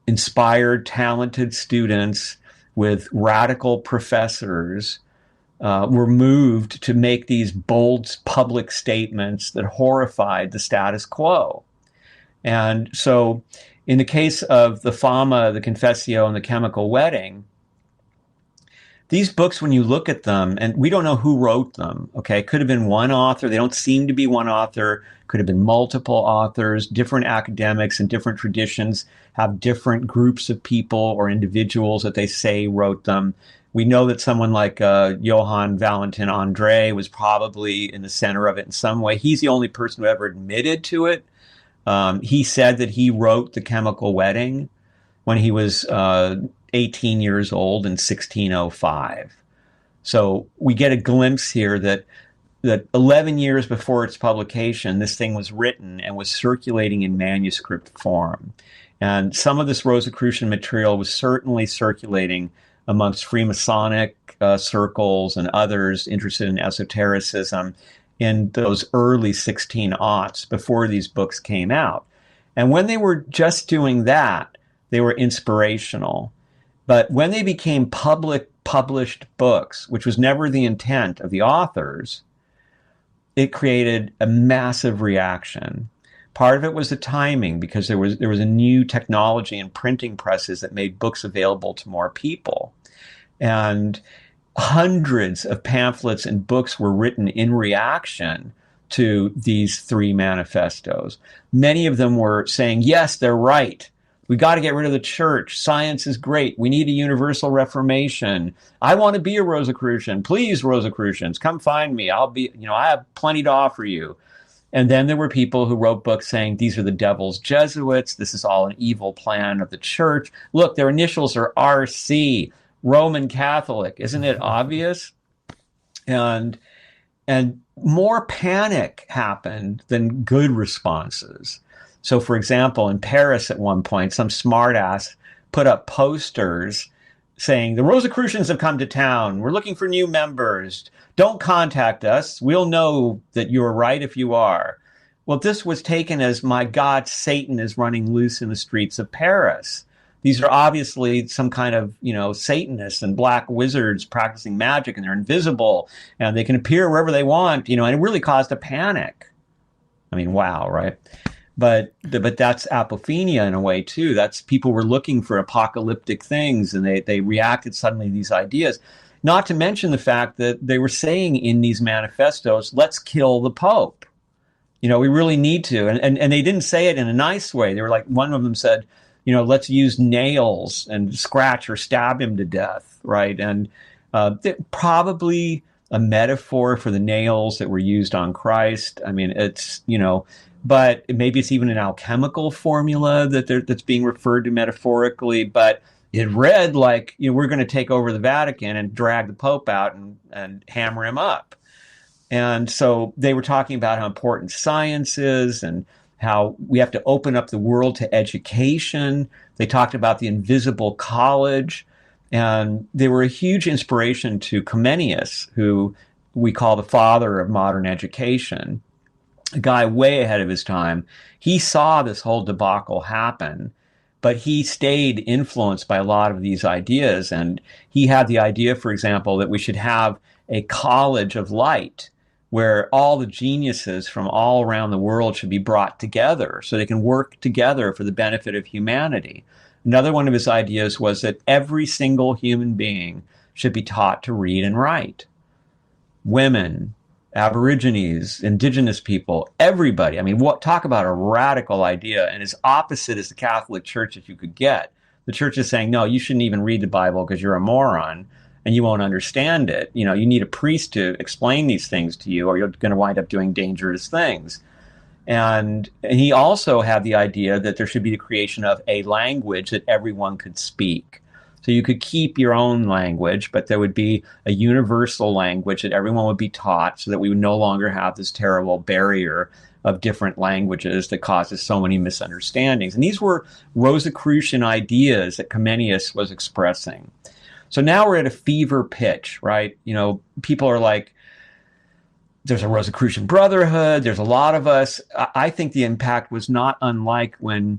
inspired, talented students with radical professors were moved to make these bold public statements that horrified the status quo. And so in the case of the Fama, the Confessio, and the Chemical Wedding, these books, when you look at them, and we don't know who wrote them, okay? Could have been one author. They don't seem to be one author. Could have been multiple authors. Different academics and different traditions have different groups of people or individuals that they say wrote them. We know that someone like Johann Valentin André was probably in the center of it in some way. He's the only person who ever admitted to it. He said that he wrote The Chemical Wedding when he was 18 years old in 1605. So we get a glimpse here that 11 years before its publication, this thing was written and was circulating in manuscript form. And some of this Rosicrucian material was certainly circulating amongst Freemasonic circles and others interested in esotericism in those early 1600s before these books came out. And when they were just doing that, they were inspirational. But when they became published books, which was never the intent of the authors, it created a massive reaction. Part of it was the timing, because there was a new technology in printing presses that made books available to more people. And hundreds of pamphlets and books were written in reaction to these three manifestos. Many of them were saying, yes, they're right. We got to get rid of the church. Science is great. We need a universal reformation. I want to be a Rosicrucian. Please, Rosicrucians, come find me. I have plenty to offer you. And then there were people who wrote books saying, these are the devil's Jesuits. This is all an evil plan of the church. Look, their initials are RC, Roman Catholic. Isn't it obvious? And more panic happened than good responses. So, for example, in Paris at one point, some smartass put up posters saying, the Rosicrucians have come to town. We're looking for new members. Don't contact us. We'll know that you're right if you are. Well, this was taken as, my God, Satan is running loose in the streets of Paris. These are obviously some kind of, Satanists and black wizards practicing magic, and they're invisible and they can appear wherever they want, and it really caused a panic. I mean, wow, right? But that's apophenia in a way too. That's people were looking for apocalyptic things, and they reacted suddenly to these ideas. Not to mention the fact that they were saying in these manifestos, let's kill the Pope. We really need to. And they didn't say it in a nice way. They were like, one of them said, let's use nails and scratch or stab him to death, right? And probably a metaphor for the nails that were used on Christ. I mean, it's, but maybe it's even an alchemical formula that's being referred to metaphorically, but it read like, we're going to take over the Vatican and drag the Pope out and hammer him up. And so they were talking about how important science is and how we have to open up the world to education. They talked about the invisible college, and they were a huge inspiration to Comenius, who we call the father of modern education, a guy way ahead of his time. He saw this whole debacle happen, but he stayed influenced by a lot of these ideas. And he had the idea, for example, that we should have a college of light where all the geniuses from all around the world should be brought together so they can work together for the benefit of humanity. Another one of his ideas was that every single human being should be taught to read and write. Women, Aborigines, indigenous people, everybody. I mean, talk about a radical idea, and as opposite as the Catholic Church as you could get. The church is saying, no, you shouldn't even read the Bible because you're a moron and you won't understand it. You need a priest to explain these things to you, or you're going to wind up doing dangerous things. And he also had the idea that there should be the creation of a language that everyone could speak. So you could keep your own language, but there would be a universal language that everyone would be taught, so that we would no longer have this terrible barrier of different languages that causes so many misunderstandings. And these were Rosicrucian ideas that Comenius was expressing. So now we're at a fever pitch, right? People are like, there's a Rosicrucian brotherhood. There's a lot of us. I think the impact was not unlike when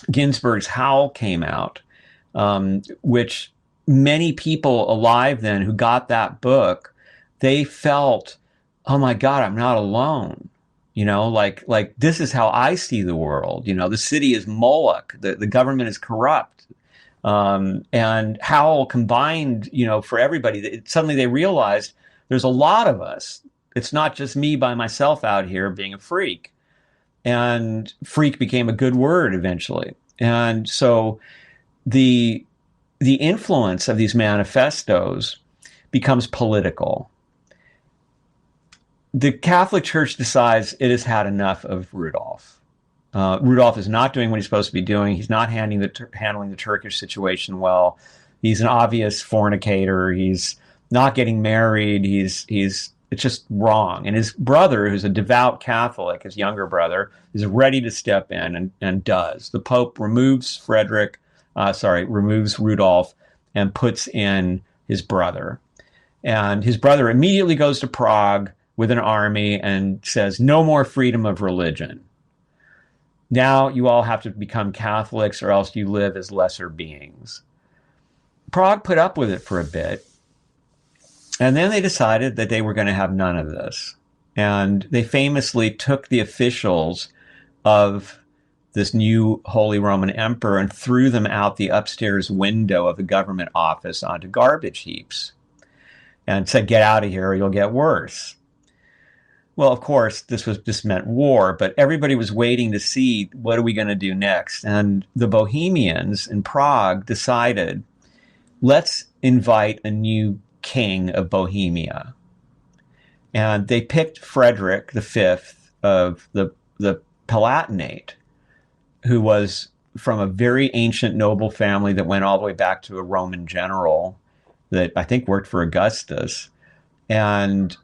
Ginsberg's Howl came out, which many people alive then who got that book, they felt, oh my God, I'm not alone. Like this is how I see the world. The city is Moloch. The government is corrupt. And Howl combined, for everybody. Suddenly they realized there's a lot of us. It's not just me by myself out here being a freak. And freak became a good word eventually. And so the influence of these manifestos becomes political. The Catholic Church decides it has had enough of Rudolf. Rudolf is not doing what he's supposed to be doing. He's not handling the Turkish situation well. He's an obvious fornicator. He's not getting married. It's just wrong. And his brother, who's a devout Catholic, his younger brother, is ready to step in and does. The Pope removes Rudolf and puts in his brother. And his brother immediately goes to Prague with an army and says, no more freedom of religion. Now you all have to become Catholics or else you live as lesser beings. Prague put up with it for a bit. And then they decided that they were going to have none of this. And they famously took the officials of this new Holy Roman Emperor and threw them out the upstairs window of the government office onto garbage heaps and said, get out of here or you'll get worse. Well, of course, this meant war, but everybody was waiting to see what are we going to do next. And the Bohemians in Prague decided, let's invite a new king of Bohemia. And they picked Frederick V of the Palatinate, who was from a very ancient noble family that went all the way back to a Roman general that I think worked for Augustus. And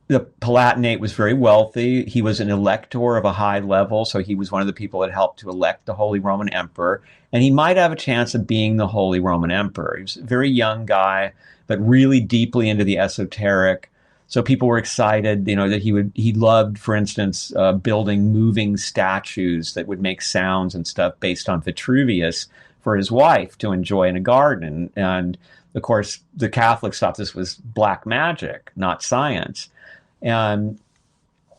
the Palatinate was very wealthy. He was an elector of a high level, so he was one of the people that helped to elect the Holy Roman Emperor. And he might have a chance of being the Holy Roman Emperor. He was a very young guy, but really deeply into the esoteric. So people were excited, that he loved, for instance, building moving statues that would make sounds and stuff based on Vitruvius for his wife to enjoy in a garden. And of course, the Catholics thought this was black magic, not science. And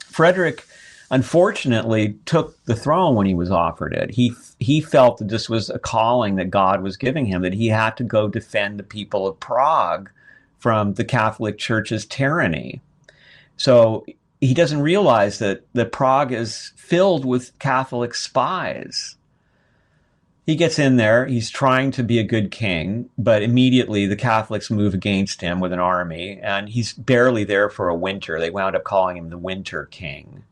Frederick, unfortunately, took the throne when he was offered it. He felt that this was a calling that God was giving him, that he had to go defend the people of Prague from the Catholic Church's tyranny. So he doesn't realize that Prague is filled with Catholic spies. He gets in there, he's trying to be a good king, but immediately the Catholics move against him with an army, and he's barely there for a winter. They wound up calling him the Winter King.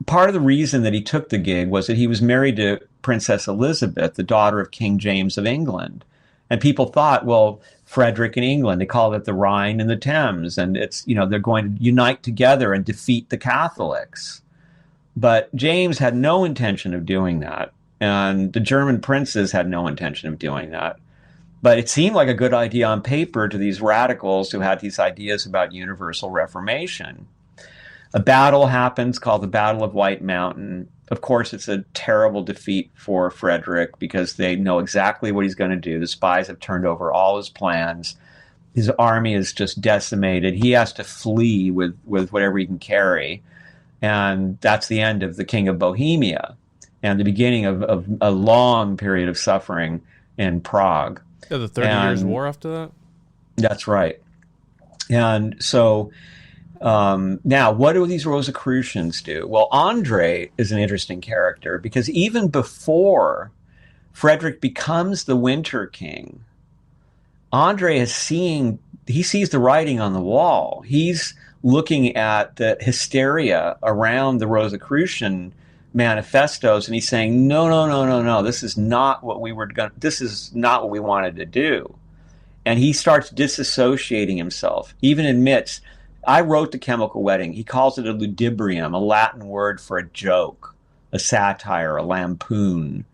Part of the reason that he took the gig was that he was married to Princess Elizabeth, the daughter of King James of England. And people thought, well, Frederick in England, they called it the Rhine and the Thames, and it's, they're going to unite together and defeat the Catholics. But James had no intention of doing that. And the German princes had no intention of doing that. But it seemed like a good idea on paper to these radicals who had these ideas about universal reformation. A battle happens called the Battle of White Mountain. Of course, it's a terrible defeat for Frederick because they know exactly what he's going to do. The spies have turned over all his plans. His army is just decimated. He has to flee with whatever he can carry. And that's the end of the King of Bohemia and the beginning of a long period of suffering in Prague. Yeah, the 30 Years' War after that? That's right. And so now, what do these Rosicrucians do? Well, Andre is an interesting character because even before Frederick becomes the Winter King, Andre he sees the writing on the wall. He's looking at the hysteria around the Rosicrucian manifestos, and he's saying, no, this is not what this is not what we wanted to do. And he starts disassociating himself, even admits, I wrote The Chemical Wedding. He calls it a ludibrium, a Latin word for a joke, a satire, a lampoon.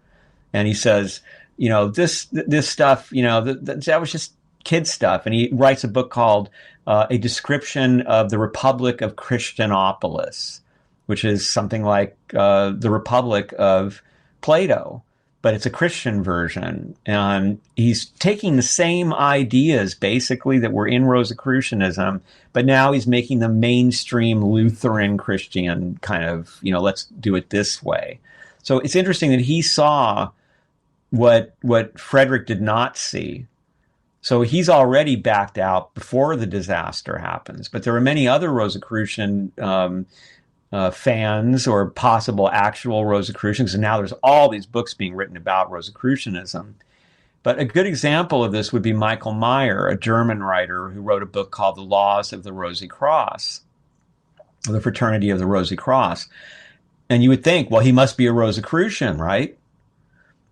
And he says, this stuff, that was just kid stuff. And he writes a book called A Description of the Republic of Christianopolis, which is something like the Republic of Plato, but it's a Christian version. And he's taking the same ideas, basically, that were in Rosicrucianism, but now he's making them mainstream Lutheran Christian kind of, let's do it this way. So it's interesting that he saw what Frederick did not see. So he's already backed out before the disaster happens. But there are many other Rosicrucian fans or possible actual Rosicrucians, and now there's all these books being written about Rosicrucianism. But a good example of this would be Michael Meyer, a German writer who wrote a book called The Laws of the Rosy Cross, the Fraternity of the Rosy Cross. And you would think, well, he must be a Rosicrucian, right?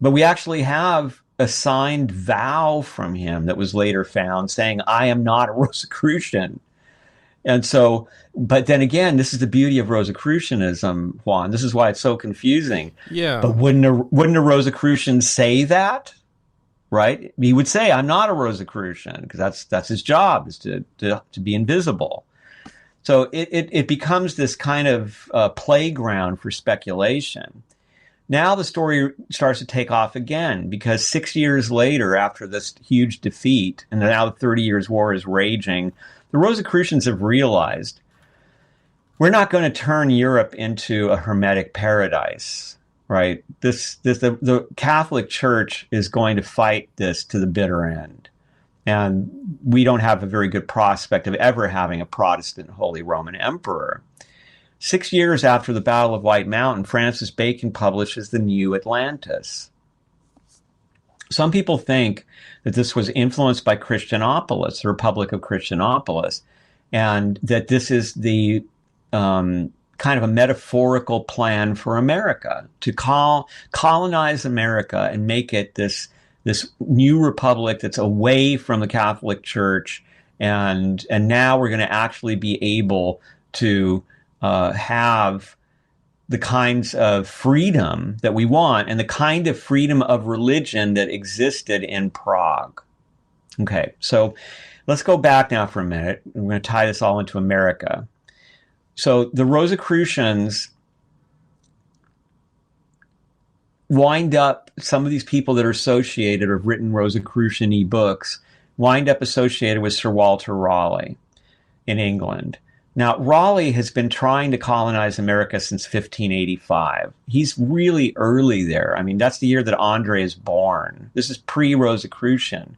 But we actually have a signed vow from him that was later found saying, I am not a Rosicrucian. And so, but then again, this is the beauty of Rosicrucianism, Juan. This is why it's so confusing. Yeah. But wouldn't a Rosicrucian say that? right? He would say, I'm not a Rosicrucian, because that's his job, is to be invisible. So it becomes this kind of playground for speculation. Now the story starts to take off again, because 6 years later, after this huge defeat, and now the 30 Years' War is raging, the Rosicrucians have realized, we're not going to turn Europe into a hermetic paradise, right? The Catholic Church is going to fight this to the bitter end. And we don't have a very good prospect of ever having a Protestant Holy Roman Emperor. 6 years after the Battle of White Mountain, Francis Bacon publishes the New Atlantis. Some people think that this was influenced by Christianopolis, the Republic of Christianopolis, and that this is the kind of a metaphorical plan for America, to colonize America and make it this new republic that's away from the Catholic Church, and now we're going to actually be able to have the kinds of freedom that we want, and the kind of freedom of religion that existed in Prague. Okay, so let's go back now for a minute. We're going to tie this all into America. So the Rosicrucians wind up, some of these people that are associated or have written Rosicrucian-y books, wind up associated with Sir Walter Raleigh in England. Now, Raleigh has been trying to colonize America since 1585. He's really early there. I mean, that's the year that Andre is born. This is pre-Rosicrucian.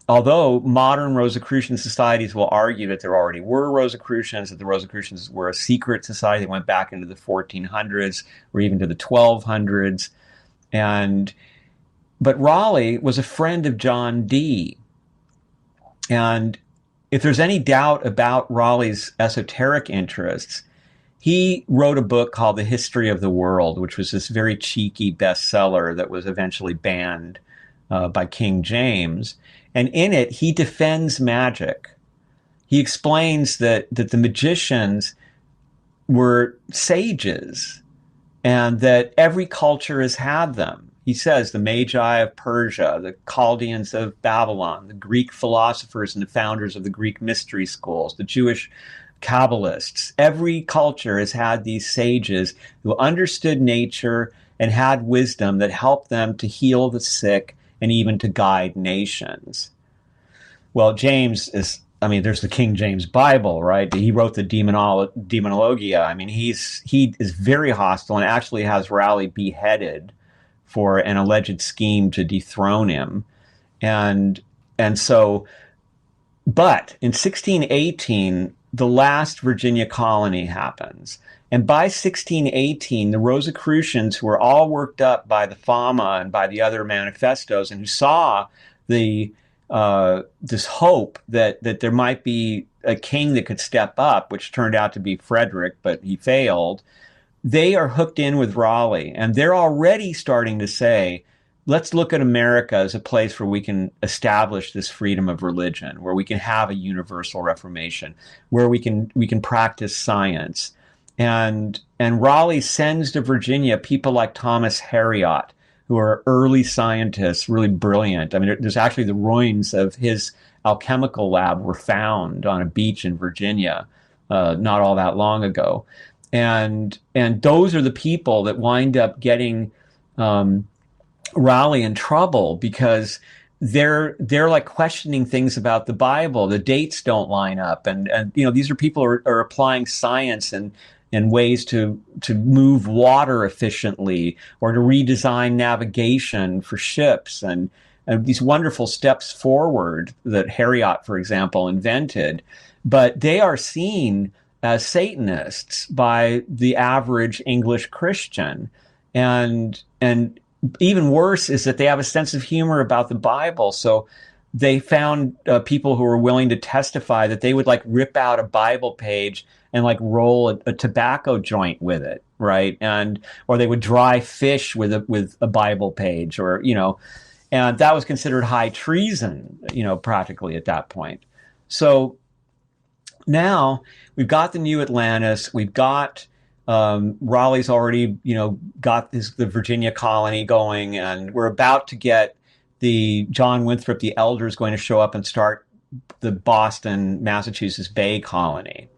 Although modern Rosicrucian societies will argue that there already were Rosicrucians, that the Rosicrucians were a secret society that went back into the 1400s or even to the 1200s. But Raleigh was a friend of John Dee. And if there's any doubt about Raleigh's esoteric interests, he wrote a book called The History of the World, which was this very cheeky bestseller that was eventually banned by King James. And in it, he defends magic. He explains that the magicians were sages and that every culture has had them. He says the Magi of Persia, the Chaldeans of Babylon, the Greek philosophers and the founders of the Greek mystery schools, the Jewish Kabbalists, every culture has had these sages who understood nature and had wisdom that helped them to heal the sick and even to guide nations. Well, James is, I mean, there's the King James Bible, right? He wrote the Demonologia. I mean, he is very hostile and actually has Raleigh beheaded for an alleged scheme to dethrone him. And so, but in 1618, the last Virginia colony happens. And by 1618, the Rosicrucians, who were all worked up by the Fama and by the other manifestos, and who saw this hope that there might be a king that could step up, which turned out to be Frederick, but he failed, they are hooked in with Raleigh. And they're already starting to say, let's look at America as a place where we can establish this freedom of religion, where we can have a universal reformation, where we can practice science. And Raleigh sends to Virginia people like Thomas Hariot, who are early scientists, really brilliant. I mean, there's actually the ruins of his alchemical lab were found on a beach in Virginia not all that long ago. And those are the people that wind up getting Raleigh in trouble, because they're like questioning things about the Bible. The dates don't line up, and these are people who are applying science and ways to move water efficiently, or to redesign navigation for ships, and these wonderful steps forward that Hariot, for example, invented. But they are seen as Satanists by the average English Christian, and even worse is that they have a sense of humor about the Bible. So they found people who were willing to testify that they would like rip out a Bible page and like roll a tobacco joint with it, right? Or they would dry fish with a Bible page, or and that was considered high treason, practically at that point. So now we've got the New Atlantis, we've got Raleigh's already, got the Virginia colony going, and we're about to get the John Winthrop the Elder is going to show up and start the Boston, Massachusetts Bay Colony.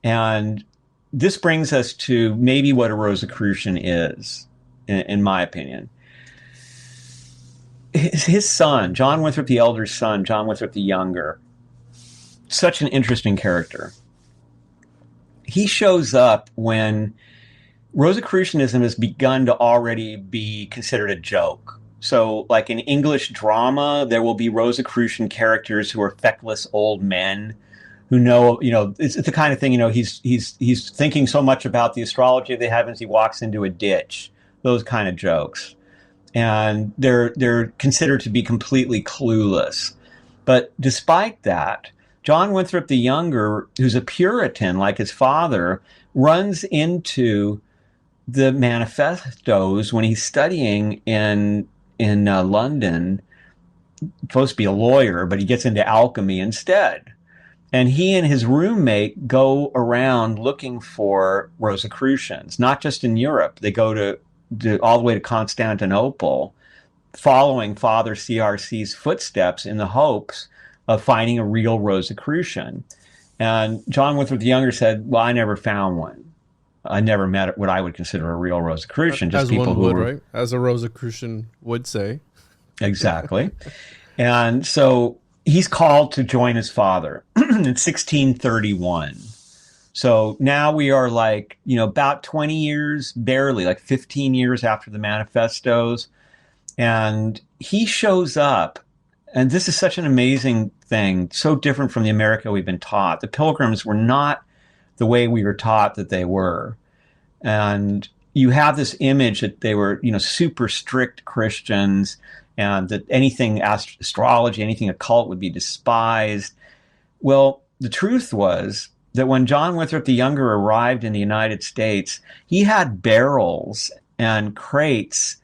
And this brings us to maybe what a Rosicrucian is, in my opinion. His son, John Winthrop the Elder's son, John Winthrop the Younger, such an interesting character. He shows up when Rosicrucianism has begun to already be considered a joke. So, like in English drama, there will be Rosicrucian characters who are feckless old men who know, it's the kind of thing, he's thinking so much about the astrology of the heavens, he walks into a ditch. Those kind of jokes. And they're considered to be completely clueless. But despite that, John Winthrop the Younger, who's a Puritan like his father, runs into the manifestos when he's studying in London, supposed to be a lawyer, but he gets into alchemy instead. And he and his roommate go around looking for Rosicrucians, not just in Europe. They go to all the way to Constantinople, following Father CRC's footsteps in the hopes of finding a real Rosicrucian. And John Winthrop the Younger said, well, I never found one. I never met what I would consider a real Rosicrucian. Just as people one who would, were, right? As a Rosicrucian would say. Exactly. And so he's called to join his father in 1631. So now we are about 20 years, barely, 15 years after the manifestos. And he shows up, and this is such an amazing thing, so different from the America we've been taught. The Pilgrims were not the way we were taught that they were. And you have this image that they were, super strict Christians, and that anything astrology, anything occult would be despised. Well, the truth was that when John Winthrop the Younger arrived in the United States, he had barrels and crates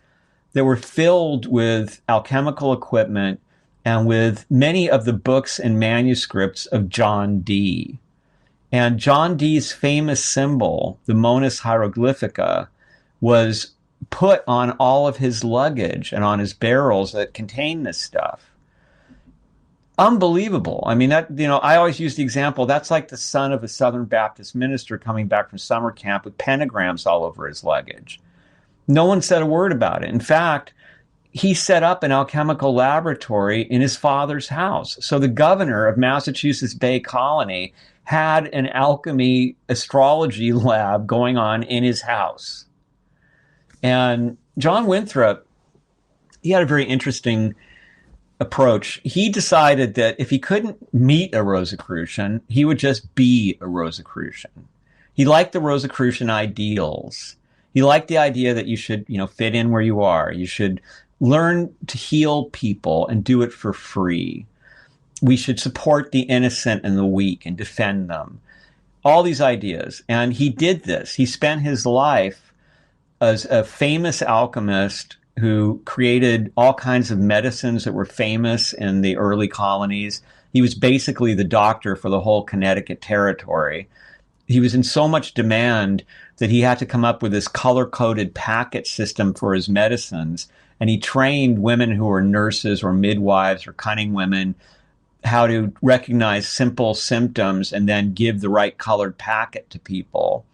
that were filled with alchemical equipment and with many of the books and manuscripts of John Dee. And John Dee's famous symbol, the Monas Hieroglyphica, was put on all of his luggage and on his barrels that contained this stuff. Unbelievable. I mean, I always use the example, that's like the son of a Southern Baptist minister coming back from summer camp with pentagrams all over his luggage. No one said a word about it. In fact, he set up an alchemical laboratory in his father's house. So the governor of Massachusetts Bay Colony had an alchemy astrology lab going on in his house. And John Winthrop, he had a very interesting approach. He decided that if he couldn't meet a Rosicrucian, he would just be a Rosicrucian. He liked the Rosicrucian ideals. He liked the idea that you should, fit in where you are. You should learn to heal people and do it for free. We should support the innocent and the weak and defend them. All these ideas. And he did this. He spent his life as a famous alchemist who created all kinds of medicines that were famous in the early colonies. He was basically the doctor for the whole Connecticut territory. He was in so much demand that he had to come up with this color-coded packet system for his medicines. And he trained women who were nurses or midwives or cunning women how to recognize simple symptoms and then give the right colored packet to people.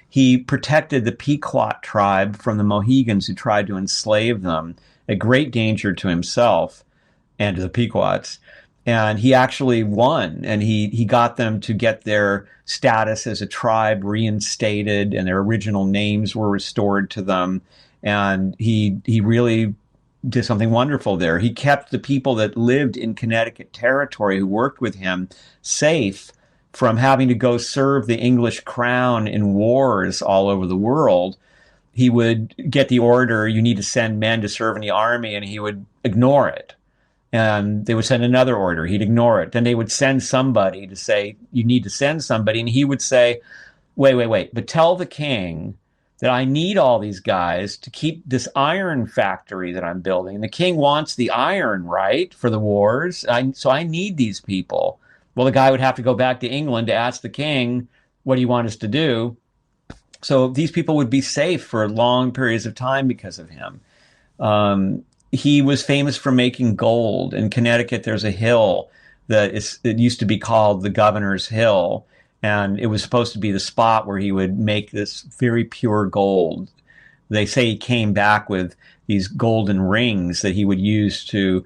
He protected the Pequot tribe from the Mohegans who tried to enslave them, at great danger to himself and to the Pequots. And he actually won, and he got them to get their status as a tribe reinstated, and their original names were restored to them. And he really did something wonderful there. He kept the people that lived in Connecticut territory who worked with him safe from having to go serve the English crown in wars all over the world. He would get the order, you need to send men to serve in the army, and he would ignore it. And they would send another order, he'd ignore it. Then they would send somebody to say, you need to send somebody. And he would say, wait, but tell the king that I need all these guys to keep this iron factory that I'm building. And the king wants the iron, right, for the wars. So I need these people. Well, the guy would have to go back to England to ask the king, what do you want us to do? So these people would be safe for long periods of time because of him. he was famous for making gold. In Connecticut, there's a hill it used to be called the Governor's Hill, and it was supposed to be the spot where he would make this very pure gold. They say he came back with these golden rings that he would use to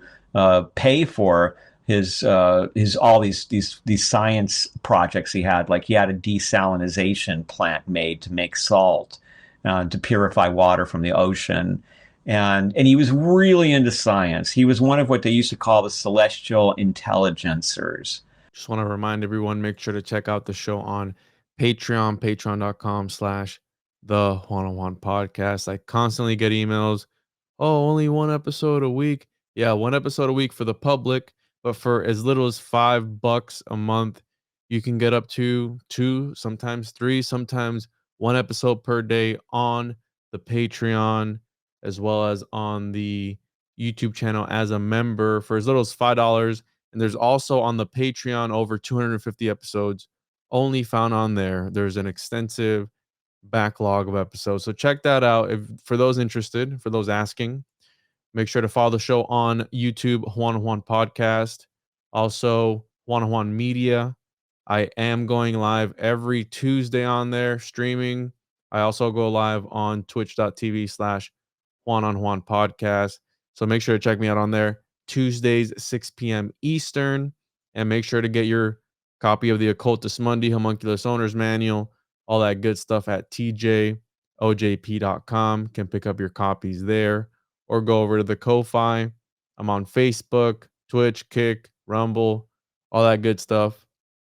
pay for his all these science projects he had. Like he had a desalinization plant made to make salt, to purify water from the ocean. And he was really into science. He was one of what they used to call the celestial intelligencers. Just want to remind everyone, make sure to check out the show on Patreon, patreon.com/the One-on-One podcast. I constantly get emails. Oh, only one episode a week. Yeah, one episode a week for the public, but for as little as $5 a month, you can get up to 2, sometimes 3, sometimes 1 episode per day on the Patreon, as well as on the YouTube channel as a member for as little as $5. And there's also on the Patreon over 250 episodes only found on there. There's an extensive backlog of episodes. So check that out. For those interested, for those asking, make sure to follow the show on YouTube, One-on-One Podcast. Also, One-on-One Media. I am going live every Tuesday on there, streaming. I also go live on twitch.tv/One-on-One Podcast. So make sure to check me out on there. Tuesdays, 6 p.m. Eastern. And make sure to get your copy of the Occultus Mundi Homunculus Owner's Manual, all that good stuff at tjojp.com. Can pick up your copies there or go over to the Ko-Fi. I'm on Facebook, Twitch, Kick, Rumble, all that good stuff.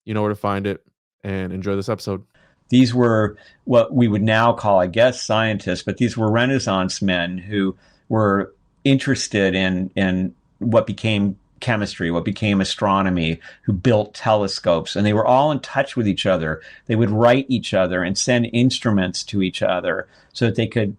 You know where to find it. And enjoy this episode. These were what we would now call, I guess, scientists, but these were Renaissance men who were interested in what became chemistry, what became astronomy, who built telescopes, and they were all in touch with each other. They would write each other and send instruments to each other so that they could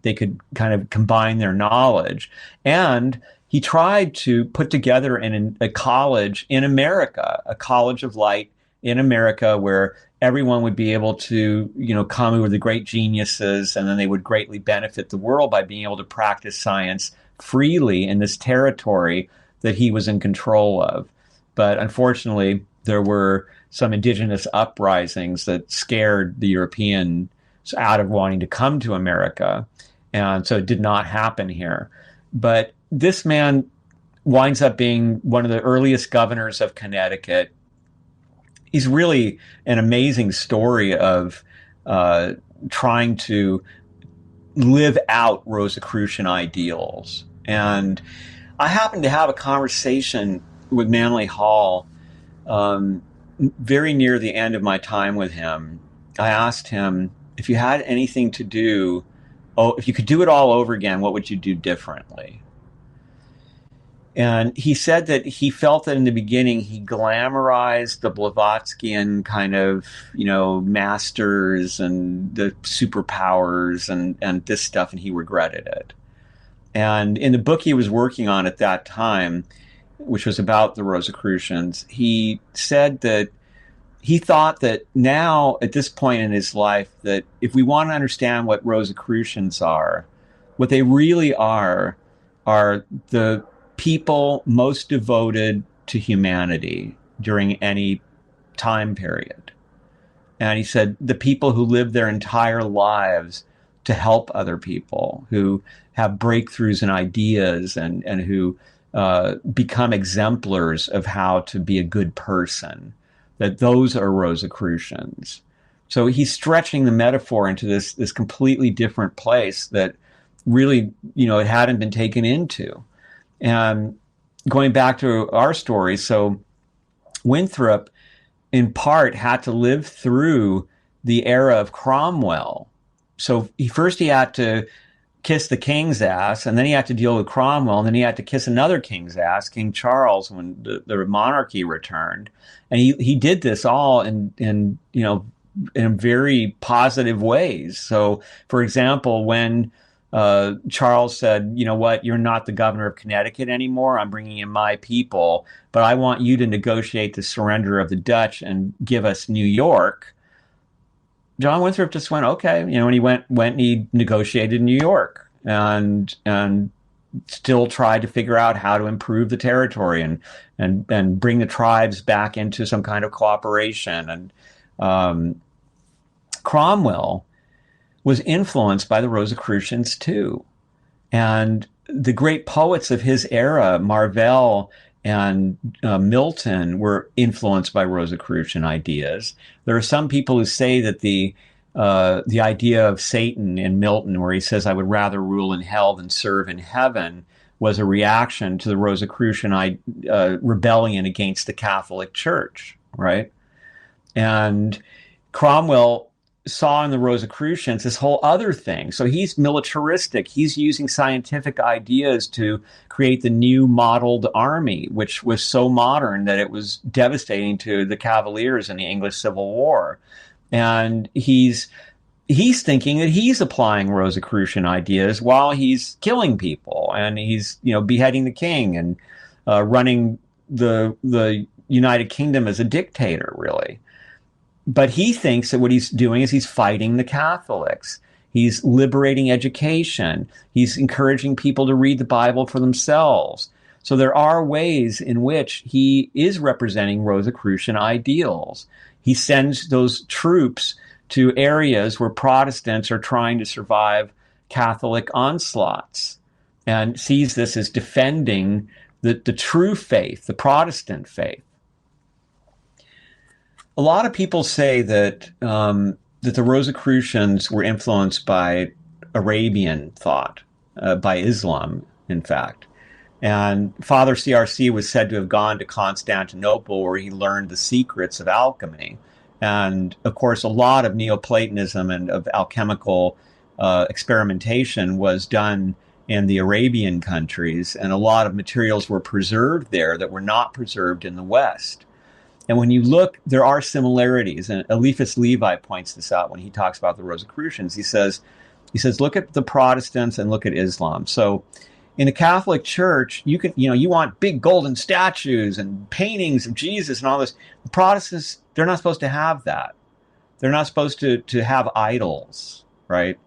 kind of combine their knowledge. And he tried to put together a college in America, a college of light in America, where everyone would be able to, come who were the great geniuses, and then they would greatly benefit the world by being able to practice science freely in this territory that he was in control of. But unfortunately, there were some indigenous uprisings that scared the Europeans out of wanting to come to America. And so it did not happen here. But this man winds up being one of the earliest governors of Connecticut. He's really an amazing story of trying to live out Rosicrucian ideals. And I happened to have a conversation with Manly Hall very near the end of my time with him. I asked him, if you had anything to do, if you could do it all over again, what would you do differently? And he said that he felt that in the beginning he glamorized the Blavatskyan kind of, masters and the superpowers and this stuff, and he regretted it. And in the book he was working on at that time, which was about the Rosicrucians, he said that he thought that now, at this point in his life, that if we want to understand what Rosicrucians are, what they really are the people most devoted to humanity during any time period. And he said the people who live their entire lives to help other people, who have breakthroughs in ideas and who become exemplars of how to be a good person, that those are Rosicrucians. So he's stretching the metaphor into this completely different place that really, it hadn't been taken into. And going back to our story, so Winthrop, in part, had to live through the era of Cromwell. So he had to kiss the king's ass, and then he had to deal with Cromwell, and then he had to kiss another king's ass, King Charles, when the monarchy returned. And he did this all in very positive ways. So, for example, when Charles said, you know what, you're not the governor of Connecticut anymore, I'm bringing in my people, but I want you to negotiate the surrender of the Dutch and give us New York, John Winthrop just went, okay, and he went and he negotiated New York, and still tried to figure out how to improve the territory and bring the tribes back into some kind of cooperation. And Cromwell was influenced by the Rosicrucians too. And the great poets of his era, Marvell and Milton, were influenced by Rosicrucian ideas. There are some people who say that the idea of Satan in Milton, where he says, "I would rather rule in hell than serve in heaven," was a reaction to the Rosicrucian rebellion against the Catholic Church, right? And Cromwell saw in the Rosicrucians this whole other thing. So he's militaristic. He's using scientific ideas to create the new modeled army, which was so modern that it was devastating to the Cavaliers in the English Civil War. And he's thinking that he's applying Rosicrucian ideas while he's killing people, and he's beheading the king and running the United Kingdom as a dictator, really. But he thinks that what he's doing is he's fighting the Catholics. He's liberating education. He's encouraging people to read the Bible for themselves. So there are ways in which he is representing Rosicrucian ideals. He sends those troops to areas where Protestants are trying to survive Catholic onslaughts, and sees this as defending the true faith, the Protestant faith. A lot of people say that the Rosicrucians were influenced by Arabian thought, by Islam, in fact. And Father CRC was said to have gone to Constantinople, where he learned the secrets of alchemy. And of course, a lot of Neoplatonism and of alchemical experimentation was done in the Arabian countries, and a lot of materials were preserved there that were not preserved in the West. And when you look, there are similarities, and Eliphas Levi points this out when he talks about the Rosicrucians. He says, look at the Protestants and look at Islam. So in the Catholic Church, you want big golden statues and paintings of Jesus and all this. The Protestants, they're not supposed to have that. They're not supposed to have idols, right?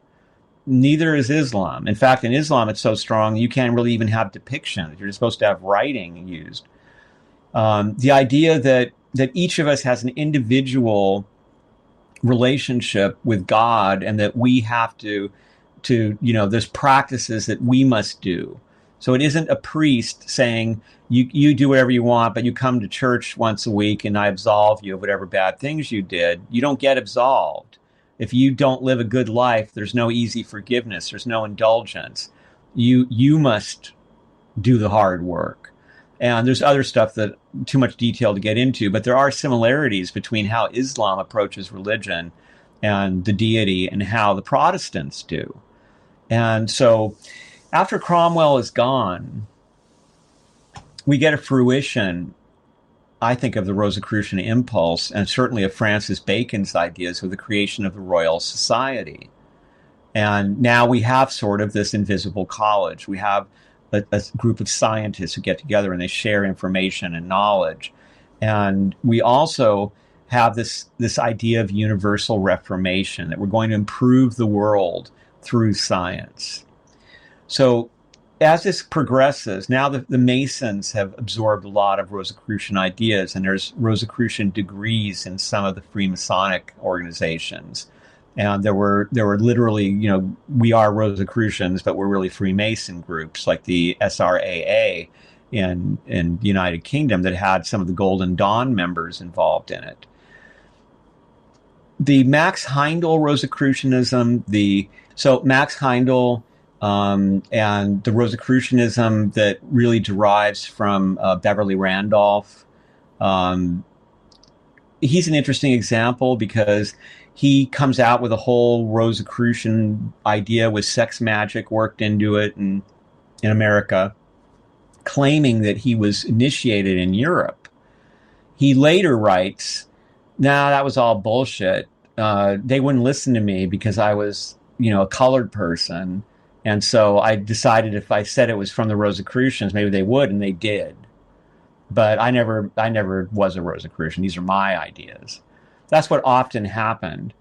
Neither is Islam. In fact, in Islam, it's so strong you can't really even have depictions. You're just supposed to have writing used. The idea that each of us has an individual relationship with God, and that we have to there's practices that we must do. So it isn't a priest saying, you do whatever you want, but you come to church once a week and I absolve you of whatever bad things you did. You don't get absolved. If you don't live a good life, there's no easy forgiveness. There's no indulgence. You must do the hard work. And there's other stuff that too much detail to get into, but there are similarities between how Islam approaches religion and the deity and how the Protestants do. And so after Cromwell is gone, we get a fruition, I think, of the Rosicrucian impulse, and certainly of Francis Bacon's ideas of the creation of the Royal Society. And now we have sort of this invisible college. We have a group of scientists who get together and they share information and knowledge. And we also have this idea of universal reformation, that we're going to improve the world through science. So as this progresses, now the Masons have absorbed a lot of Rosicrucian ideas, and there's Rosicrucian degrees in some of the Freemasonic organizations. And there were literally, we are Rosicrucians, but we're really Freemason groups, like the SRAA in the United Kingdom, that had some of the Golden Dawn members involved in it. The Max Heindel Rosicrucianism, Max Heindel and the Rosicrucianism that really derives from Beverly Randolph, he's an interesting example because he comes out with a whole Rosicrucian idea with sex magic worked into it in America, claiming that he was initiated in Europe. He later writes, that was all bullshit. They wouldn't listen to me because I was, a colored person. And so I decided if I said it was from the Rosicrucians, maybe they would, and they did. But I never was a Rosicrucian. These are my ideas. That's what often happened.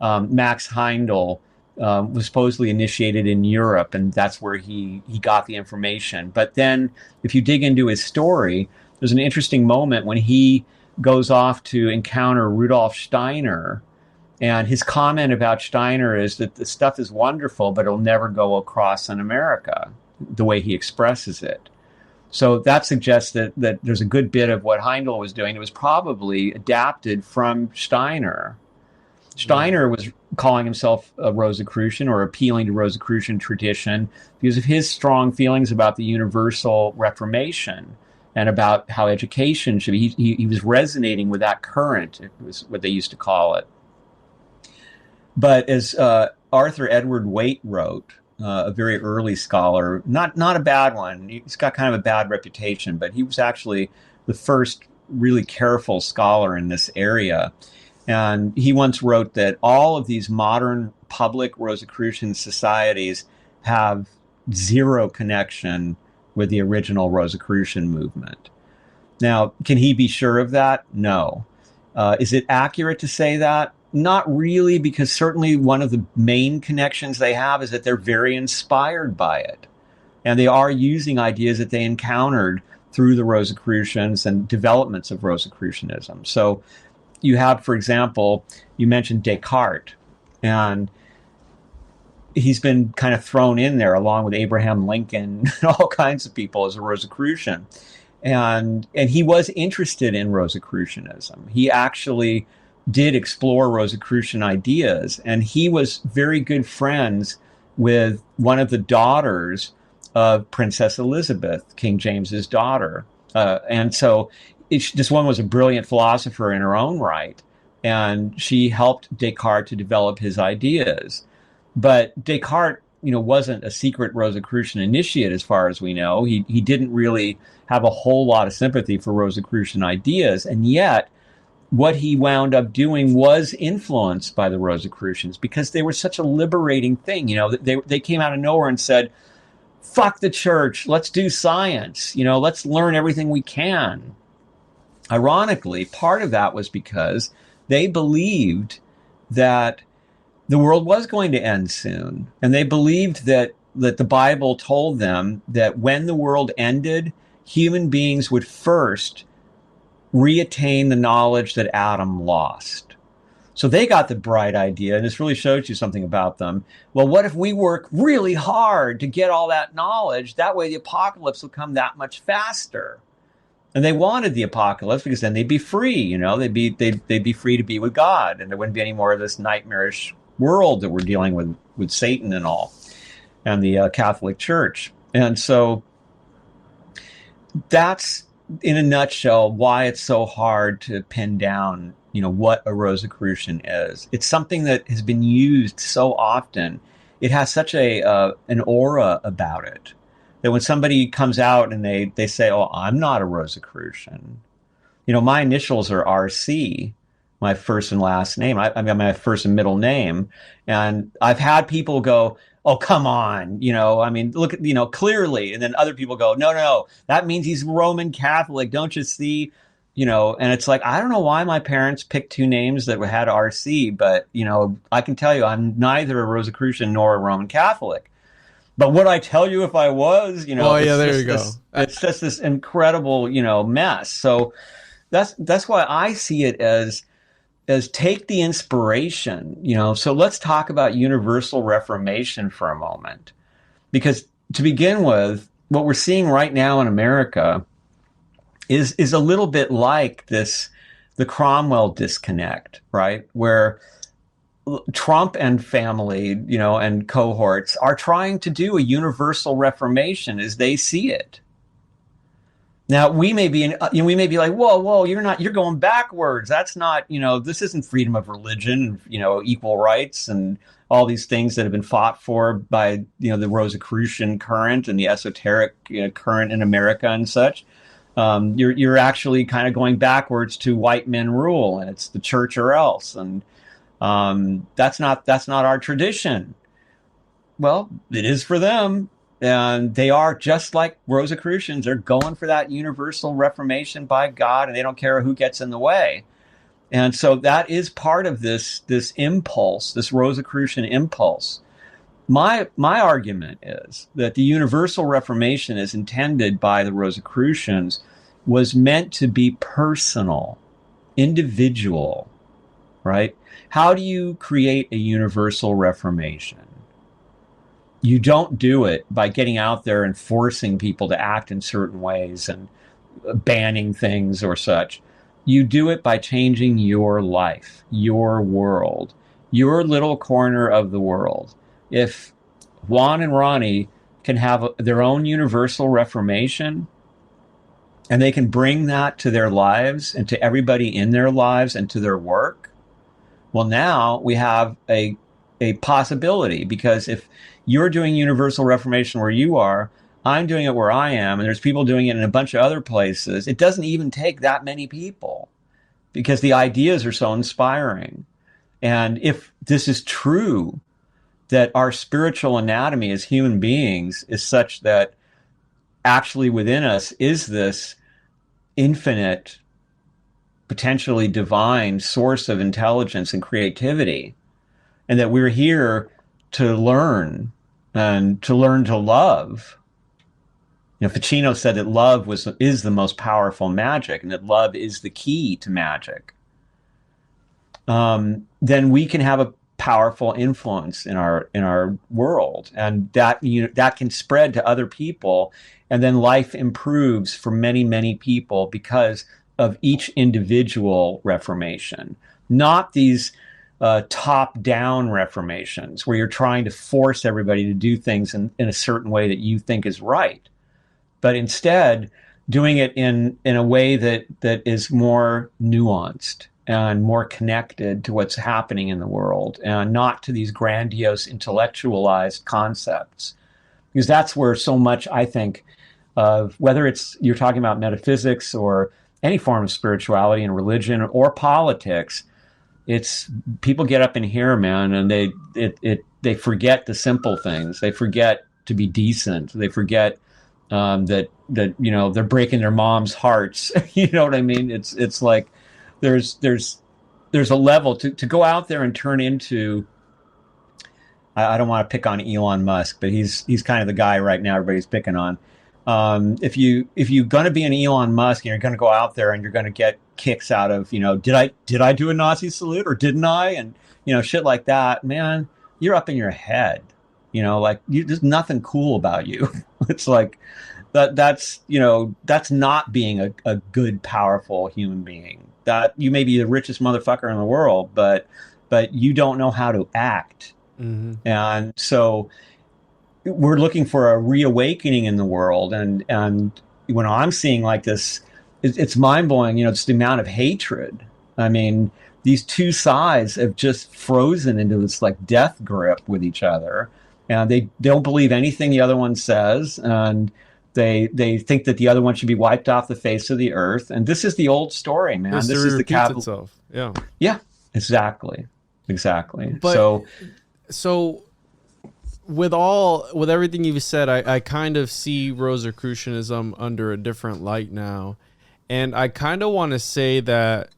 Max Heindel was supposedly initiated in Europe, and that's where he got the information. But then, if you dig into his story, there's an interesting moment when he goes off to encounter Rudolf Steiner, and his comment about Steiner is that the stuff is wonderful, but it'll never go across in America, the way he expresses it. So that suggests that there's a good bit of what Heindel was doing. It was probably adapted from Steiner. Steiner was calling himself a Rosicrucian, or appealing to Rosicrucian tradition, because of his strong feelings about the universal Reformation and about how education should be. He was resonating with that current, it was what they used to call it. But as Arthur Edward Waite wrote, a very early scholar, not a bad one. He's got kind of a bad reputation, but he was actually the first really careful scholar in this area. And he once wrote that all of these modern public Rosicrucian societies have zero connection with the original Rosicrucian movement. Now, can he be sure of that? No. Is it accurate to say that? Not really, because certainly one of the main connections they have is that they're very inspired by it. And they are using ideas that they encountered through the Rosicrucians and developments of Rosicrucianism. So you have, for example, you mentioned Descartes, and he's been kind of thrown in there along with Abraham Lincoln and all kinds of people as a Rosicrucian. And he was interested in Rosicrucianism. He actually did explore Rosicrucian ideas, and he was very good friends with one of the daughters of Princess Elizabeth, King James's daughter. And so this woman was a brilliant philosopher in her own right, and she helped Descartes to develop his ideas. But Descartes, wasn't a secret Rosicrucian initiate, as far as we know. He didn't really have a whole lot of sympathy for Rosicrucian ideas, and yet what he wound up doing was influenced by the Rosicrucians, because they were such a liberating thing. They came out of nowhere and said, "Fuck the church, let's do science. Let's learn everything we can." Ironically, part of that was because they believed that the world was going to end soon. And they believed that the Bible told them that when the world ended, human beings would first reattain the knowledge that Adam lost. So they got the bright idea, and this really shows you something about them. Well, what if we work really hard to get all that knowledge? That way the apocalypse will come that much faster. And they wanted the apocalypse because then they'd be free, they'd be free to be with God, and there wouldn't be any more of this nightmarish world that we're dealing with Satan and all, and the Catholic Church. And so that's, in a nutshell, why it's so hard to pin down, what a Rosicrucian is. It's something that has been used so often. It has such an aura about it that when somebody comes out and they say, "Oh, I'm not a Rosicrucian," my initials are RC, my first and last name. I mean, my first and middle name. And I've had people go, "Oh, come on, look at, clearly." And then other people go, no, that means he's Roman Catholic. Don't you see? And it's like, I don't know why my parents picked two names that had RC, but, I can tell you I'm neither a Rosicrucian nor a Roman Catholic. But would I tell you if I was? Oh, yeah, there you go. It's just this incredible, mess. So that's why I see it as take the inspiration, So let's talk about universal Reformation for a moment. Because to begin with, what we're seeing right now in America is a little bit like the Cromwell disconnect, right? Where Trump and family, and cohorts are trying to do a universal Reformation as they see it. Now, we may be like, whoa, you're going backwards. That's not, this isn't freedom of religion, equal rights and all these things that have been fought for by, the Rosicrucian current and the esoteric current in America and such. You're actually kind of going backwards to white men rule, and it's the church or else. And that's not our tradition. Well, it is for them. And they are just like Rosicrucians. They're going for that universal Reformation by God, and they don't care who gets in the way. And so that is part of this impulse, this Rosicrucian impulse. my argument is that the universal reformation as intended by the Rosicrucians was meant to be personal, individual, right? How do you create a universal reformation? You don't do it by getting out there and forcing people to act in certain ways and banning things or such. You do it by changing your life, your world, your little corner of the world. If Juan and Ronnie can have their own universal reformation, and they can bring that to their lives and to everybody in their lives and to their work, well, now we have a possibility, because if you're doing universal reformation where you are, I'm doing it where I am, and there's people doing it in a bunch of other places. It doesn't even take that many people because the ideas are so inspiring. And if this is true, that our spiritual anatomy as human beings is such that actually within us is this infinite, potentially divine source of intelligence and creativity, and that we're here to learn and to learn to love. You know, Ficino said that love is the most powerful magic, and that love is the key to magic. Then we can have a powerful influence in our world, and that that can spread to other people, and then life improves for many, many people because of each individual reformation, not these top-down reformations where you're trying to force everybody to do things in a certain way that you think is right, but instead doing it in a way that is more nuanced and more connected to what's happening in the world, and not to these grandiose intellectualized concepts. Because that's where so much, I think, of whether it's you're talking about metaphysics or any form of spirituality and religion or politics, it's people get up in here, man, and they forget the simple things. They forget to be decent. They forget that you know, they're breaking their mom's hearts. You know what I mean? It's like there's a level to go out there and turn into. I don't want to pick on Elon Musk, but he's kind of the guy right now everybody's picking on. If you're going to be an Elon Musk and you're going to go out there and you're going to get kicks out of, you know, did I do a Nazi salute or didn't I? And, you know, shit like that, man, you're up in your head, you know, like there's nothing cool about you. It's like that's, you know, that's not being a good, powerful human being. That you may be the richest motherfucker in the world, but you don't know how to act. Mm-hmm. And so we're looking for a reawakening in the world. And when I'm seeing like this, it's mind-blowing, you know, it's the amount of hatred. I mean, these two sides have just frozen into this like death grip with each other, and they don't believe anything the other one says, and they think that the other one should be wiped off the face of the earth. And this is the old story, man. This is the capital itself. Yeah, exactly. But, so with everything you've said, I kind of see Rosicrucianism under a different light now. And I kind of want to say that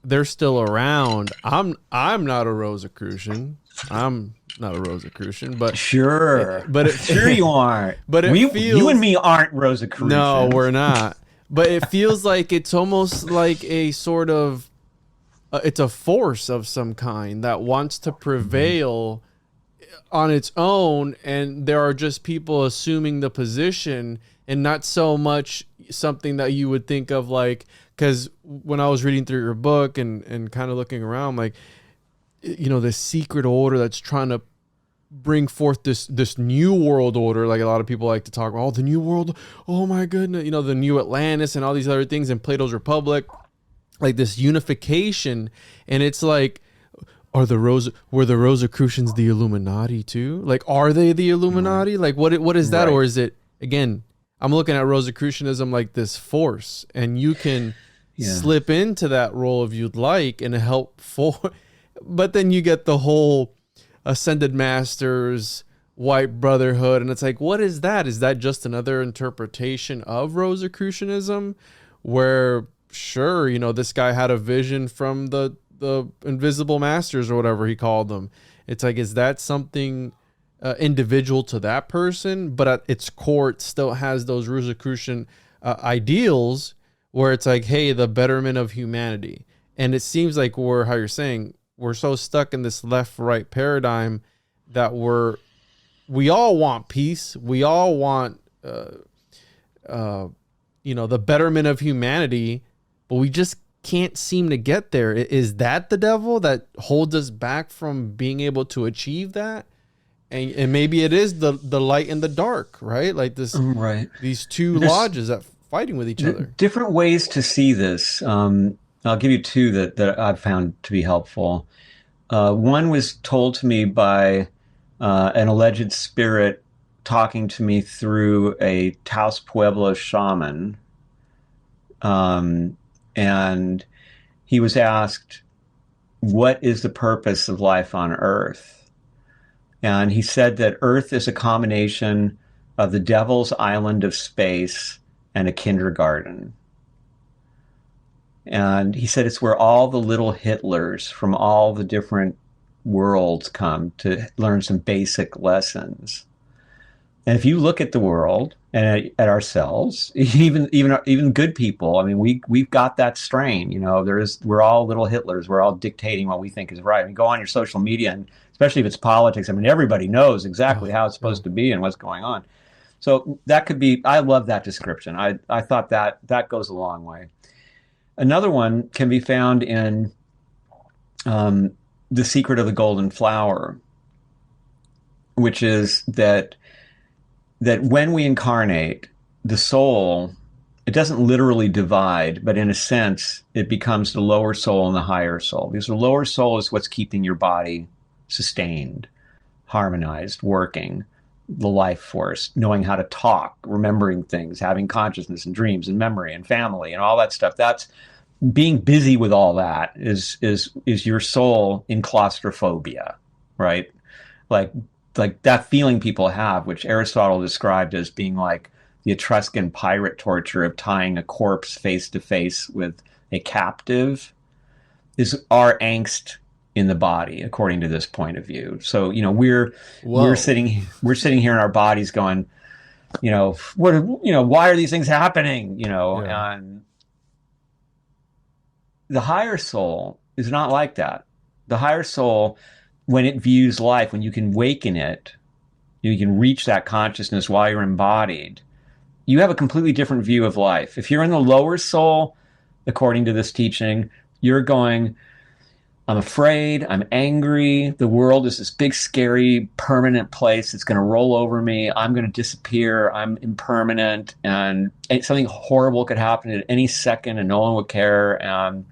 they're still around. I'm not a Rosicrucian. I'm not a Rosicrucian, but sure, sure you aren't. But you and me aren't Rosicrucians. No, we're not. But it feels like it's almost like a sort of it's a force of some kind that wants to prevail on its own, and there are just people assuming the position, and not so much something that you would think of like, because when I was reading through your book and kind of looking around, like, you know, this secret order that's trying to bring forth this new world order, like a lot of people like to talk about, oh, the new world, oh my goodness, you know, the new Atlantis and all these other things in Plato's Republic, like this unification. And it's like, were the Rosicrucians the Illuminati too? Like, are they the Illuminati? Like, what is that? Right. Or is it, again, I'm looking at Rosicrucianism like this force, and you can slip into that role if you'd like and help but then you get the whole Ascended Masters, White Brotherhood, and it's like, what is that? Is that just another interpretation of Rosicrucianism where, sure, you know, this guy had a vision from the Invisible Masters or whatever he called them. It's like, is that something individual to that person, but at its core, it still has those Rosicrucian ideals where it's like, hey, the betterment of humanity. And it seems like how you're saying, we're so stuck in this left-right paradigm that we all want peace. We all want, the betterment of humanity, but we just can't seem to get there. Is that the devil that holds us back from being able to achieve that? And maybe it is the light and the dark, right? Like this, right? These two lodges that fighting with each other. Different ways to see this. I'll give you two that I've found to be helpful. One was told to me by an alleged spirit talking to me through a Taos Pueblo shaman. And he was asked, what is the purpose of life on Earth? And he said that Earth is a combination of the devil's island of space and a kindergarten. And he said it's where all the little Hitlers from all the different worlds come to learn some basic lessons. And if you look at the world and at ourselves, even good people, I mean, we've got that strain. We're all little Hitlers. We're all dictating what we think is right. I mean, go on your social media, and especially if it's politics, I mean, everybody knows exactly how it's supposed to be and what's going on. So that could be. I love that description. I thought that goes a long way. Another one can be found in The Secret of the Golden Flower, which is that when we incarnate, the soul, it doesn't literally divide, but in a sense, it becomes the lower soul and the higher soul. Because the lower soul is what's keeping your body sustained, harmonized, working, the life force, knowing how to talk, remembering things, having consciousness and dreams and memory and family and all that stuff. That's being busy with all that is your soul in claustrophobia, right? Like that feeling people have, which Aristotle described as being like the Etruscan pirate torture of tying a corpse face to face with a captive, is our angst in the body, according to this point of view. So, we're sitting here in our bodies going, why are these things happening? And the higher soul is not like that. The higher soul, when it views life, when you can waken it, you can reach that consciousness while you're embodied, you have a completely different view of life. If you're in the lower soul, according to this teaching, you're going, I'm afraid, I'm angry, the world is this big, scary, permanent place that's going to roll over me, I'm going to disappear, I'm impermanent, and something horrible could happen at any second and no one would care. And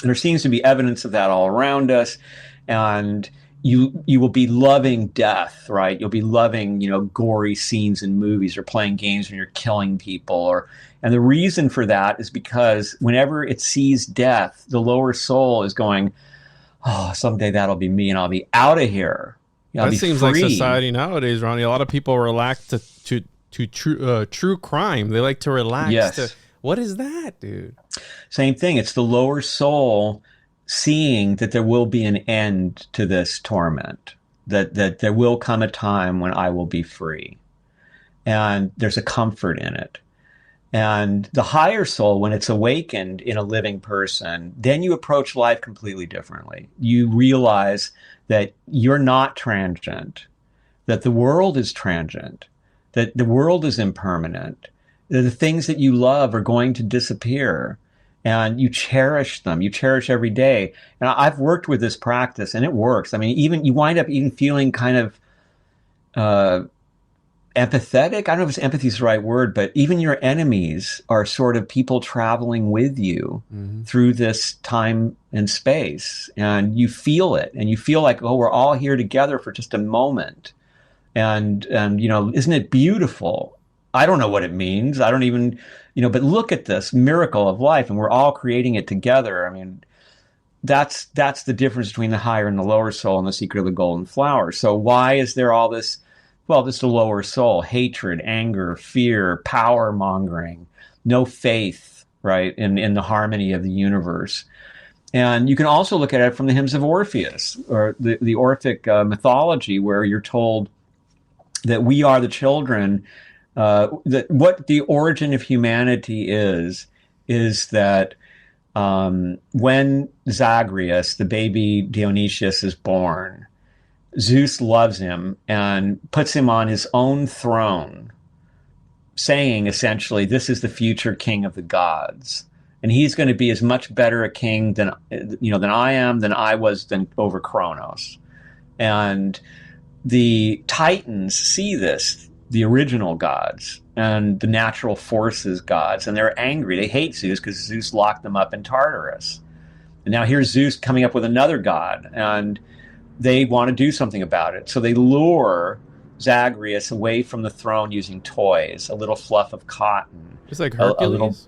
there seems to be evidence of that all around us. And you will be loving death, right? You'll be loving, gory scenes in movies or playing games when you're killing people. And the reason for that is because whenever it sees death, the lower soul is going, oh, someday that'll be me and I'll be out of here. That seems free. Like society nowadays, Ronnie. A lot of people relax to true crime. They like to relax. Yes. What is that, dude? Same thing. It's the lower soul seeing that there will be an end to this torment, that there will come a time when I will be free. And there's a comfort in it. And the higher soul, when it's awakened in a living person, then you approach life completely differently. You realize that you're not transient, that the world is transient, that the world is impermanent, that the things that you love are going to disappear. And you cherish them. You cherish every day. And I've worked with this practice, and it works. I mean, even you wind up even feeling kind of empathetic. I don't know if empathy is the right word, but even your enemies are sort of people traveling with you through this time and space. And you feel it. And you feel like, oh, we're all here together for just a moment. And isn't it beautiful? I don't know what it means. I don't even... but look at this miracle of life, and we're all creating it together. I mean, that's the difference between the higher and the lower soul in The Secret of the Golden Flower. So why is there all this? Well, this is the lower soul: hatred, anger, fear, power mongering, no faith, right, in the harmony of the universe. And you can also look at it from the hymns of Orpheus, or the Orphic mythology, where you're told that we are the children. That what the origin of humanity is that when Zagreus, the baby Dionysius, is born, Zeus loves him and puts him on his own throne, saying essentially, this is the future king of the gods. And he's going to be as much better a king than I am, than I was, than over Kronos. And the Titans see this, the original gods and the natural forces gods, and they're angry. They hate Zeus because Zeus locked them up in Tartarus. And now here's Zeus coming up with another god, and they want to do something about it. So they lure Zagreus away from the throne using toys, a little fluff of cotton. It's like Hercules?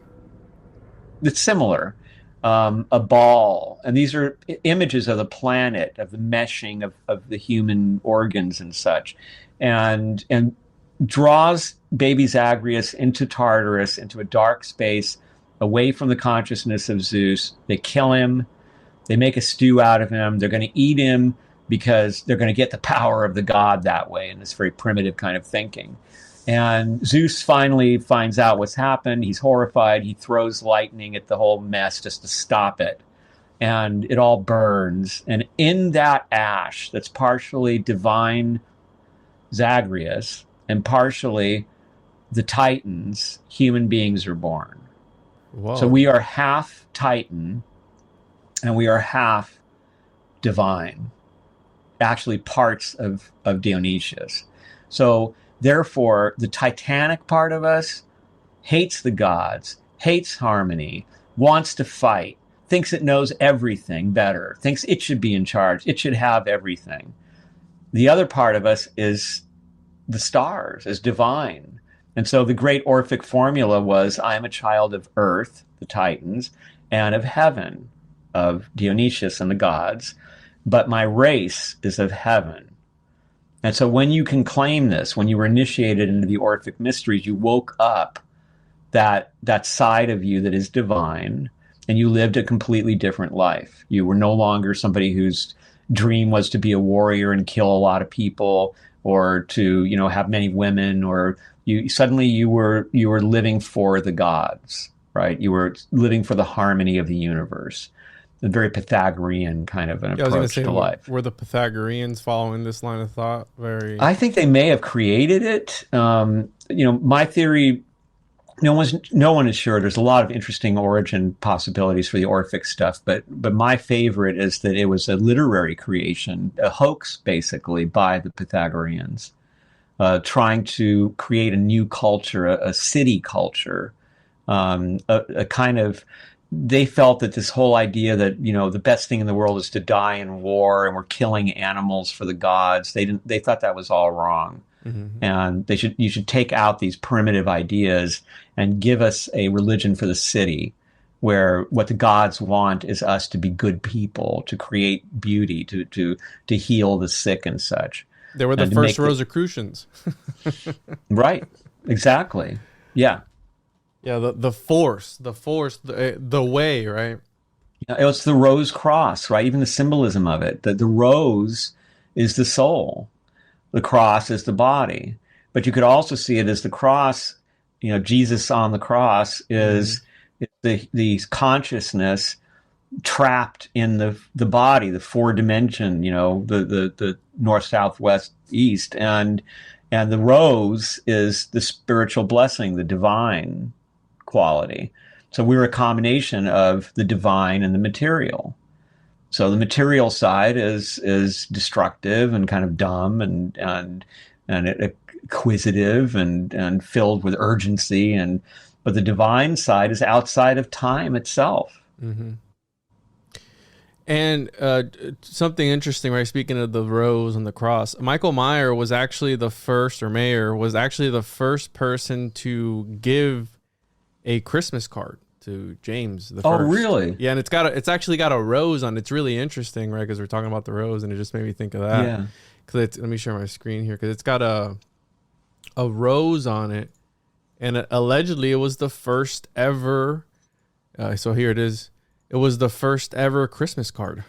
It's similar. A ball. And these are images of the planet, of the meshing of the human organs and such. And draws baby Zagreus into Tartarus, into a dark space, away from the consciousness of Zeus. They kill him. They make a stew out of him. They're going to eat him because they're going to get the power of the god that way, in this very primitive kind of thinking. And Zeus finally finds out what's happened. He's horrified. He throws lightning at the whole mess just to stop it. And it all burns. And in that ash, that's partially divine Zagreus and partially the Titans, human beings are born. Whoa. So we are half Titan and we are half divine, actually parts of Dionysius. So therefore, the Titanic part of us hates the gods, hates harmony, wants to fight, thinks it knows everything better, thinks it should be in charge, it should have everything. The other part of us is the stars, is divine. And so the great Orphic formula was, I am a child of earth, the Titans, and of heaven, of Dionysius and the gods, but my race is of heaven. And so when you can claim this, when you were initiated into the Orphic mysteries, you woke up that side of you that is divine, and you lived a completely different life. You were no longer somebody whose dream was to be a warrior and kill a lot of people, or to, have many women, or you were living for the gods, right? You were living for the harmony of the universe. A very Pythagorean kind of an approach to life. Were the Pythagoreans following this line of thought? I think they may have created it. My theory, no one is sure. There's a lot of interesting origin possibilities for the Orphic stuff, but my favorite is that it was a literary creation, a hoax basically by the Pythagoreans, trying to create a new culture, a city culture, a kind of. They felt that this whole idea that, the best thing in the world is to die in war and we're killing animals for the gods. They thought that was all wrong. Mm-hmm. And you should take out these primitive ideas and give us a religion for the city, where what the gods want is us to be good people, to create beauty, to heal the sick and such. They were the first Rosicrucians. Right. Exactly. Yeah. Yeah, the force, the way, right? It's the rose cross, right? Even the symbolism of it. The rose is the soul. The cross is the body. But you could also see it as the cross, Jesus on the cross is the consciousness trapped in the body, the 4-dimension, the north, south, west, east. And the rose is the spiritual blessing, the divine quality. So we're a combination of the divine and the material. So the material side is destructive and kind of dumb and acquisitive and filled with urgency, but the divine side is outside of time itself. Mm-hmm. And something interesting, right? Speaking of the rose and the cross, Michael Mayer was actually the first person to give a Christmas card to James the First. Oh, really? Yeah, and it's actually got a rose on it. It's really interesting, right? Because we're talking about the rose, and it just made me think of that. Yeah. Let me share my screen here, because it's got a rose on it, and allegedly it was the first ever. So here it is. It was the first ever Christmas card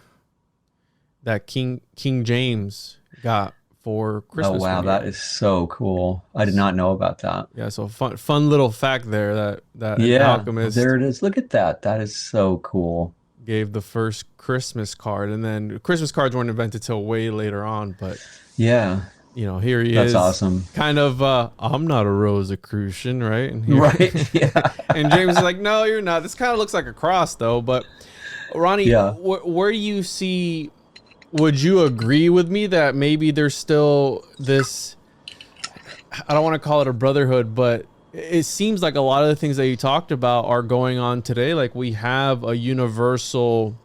that King James got for Oh, Christmas. wow. That is so cool. I did not know about that. Yeah, so fun little fact there that an Yeah, alchemist there it is. Look at that. That is so cool. gave the first Christmas card, and then Christmas cards weren't invented till way later on. But Yeah, here he that's is, awesome. kind of. I'm not a Rosicrucian, right? And Right. Yeah. and James is like, no, you're not. This kind of looks like a cross, though. But Ronnie, Yeah. where do you see? Would you agree with me that maybe there's still this? I don't want to call it a brotherhood, but it seems like a lot of the things that you talked about are going on today. Like we have a universal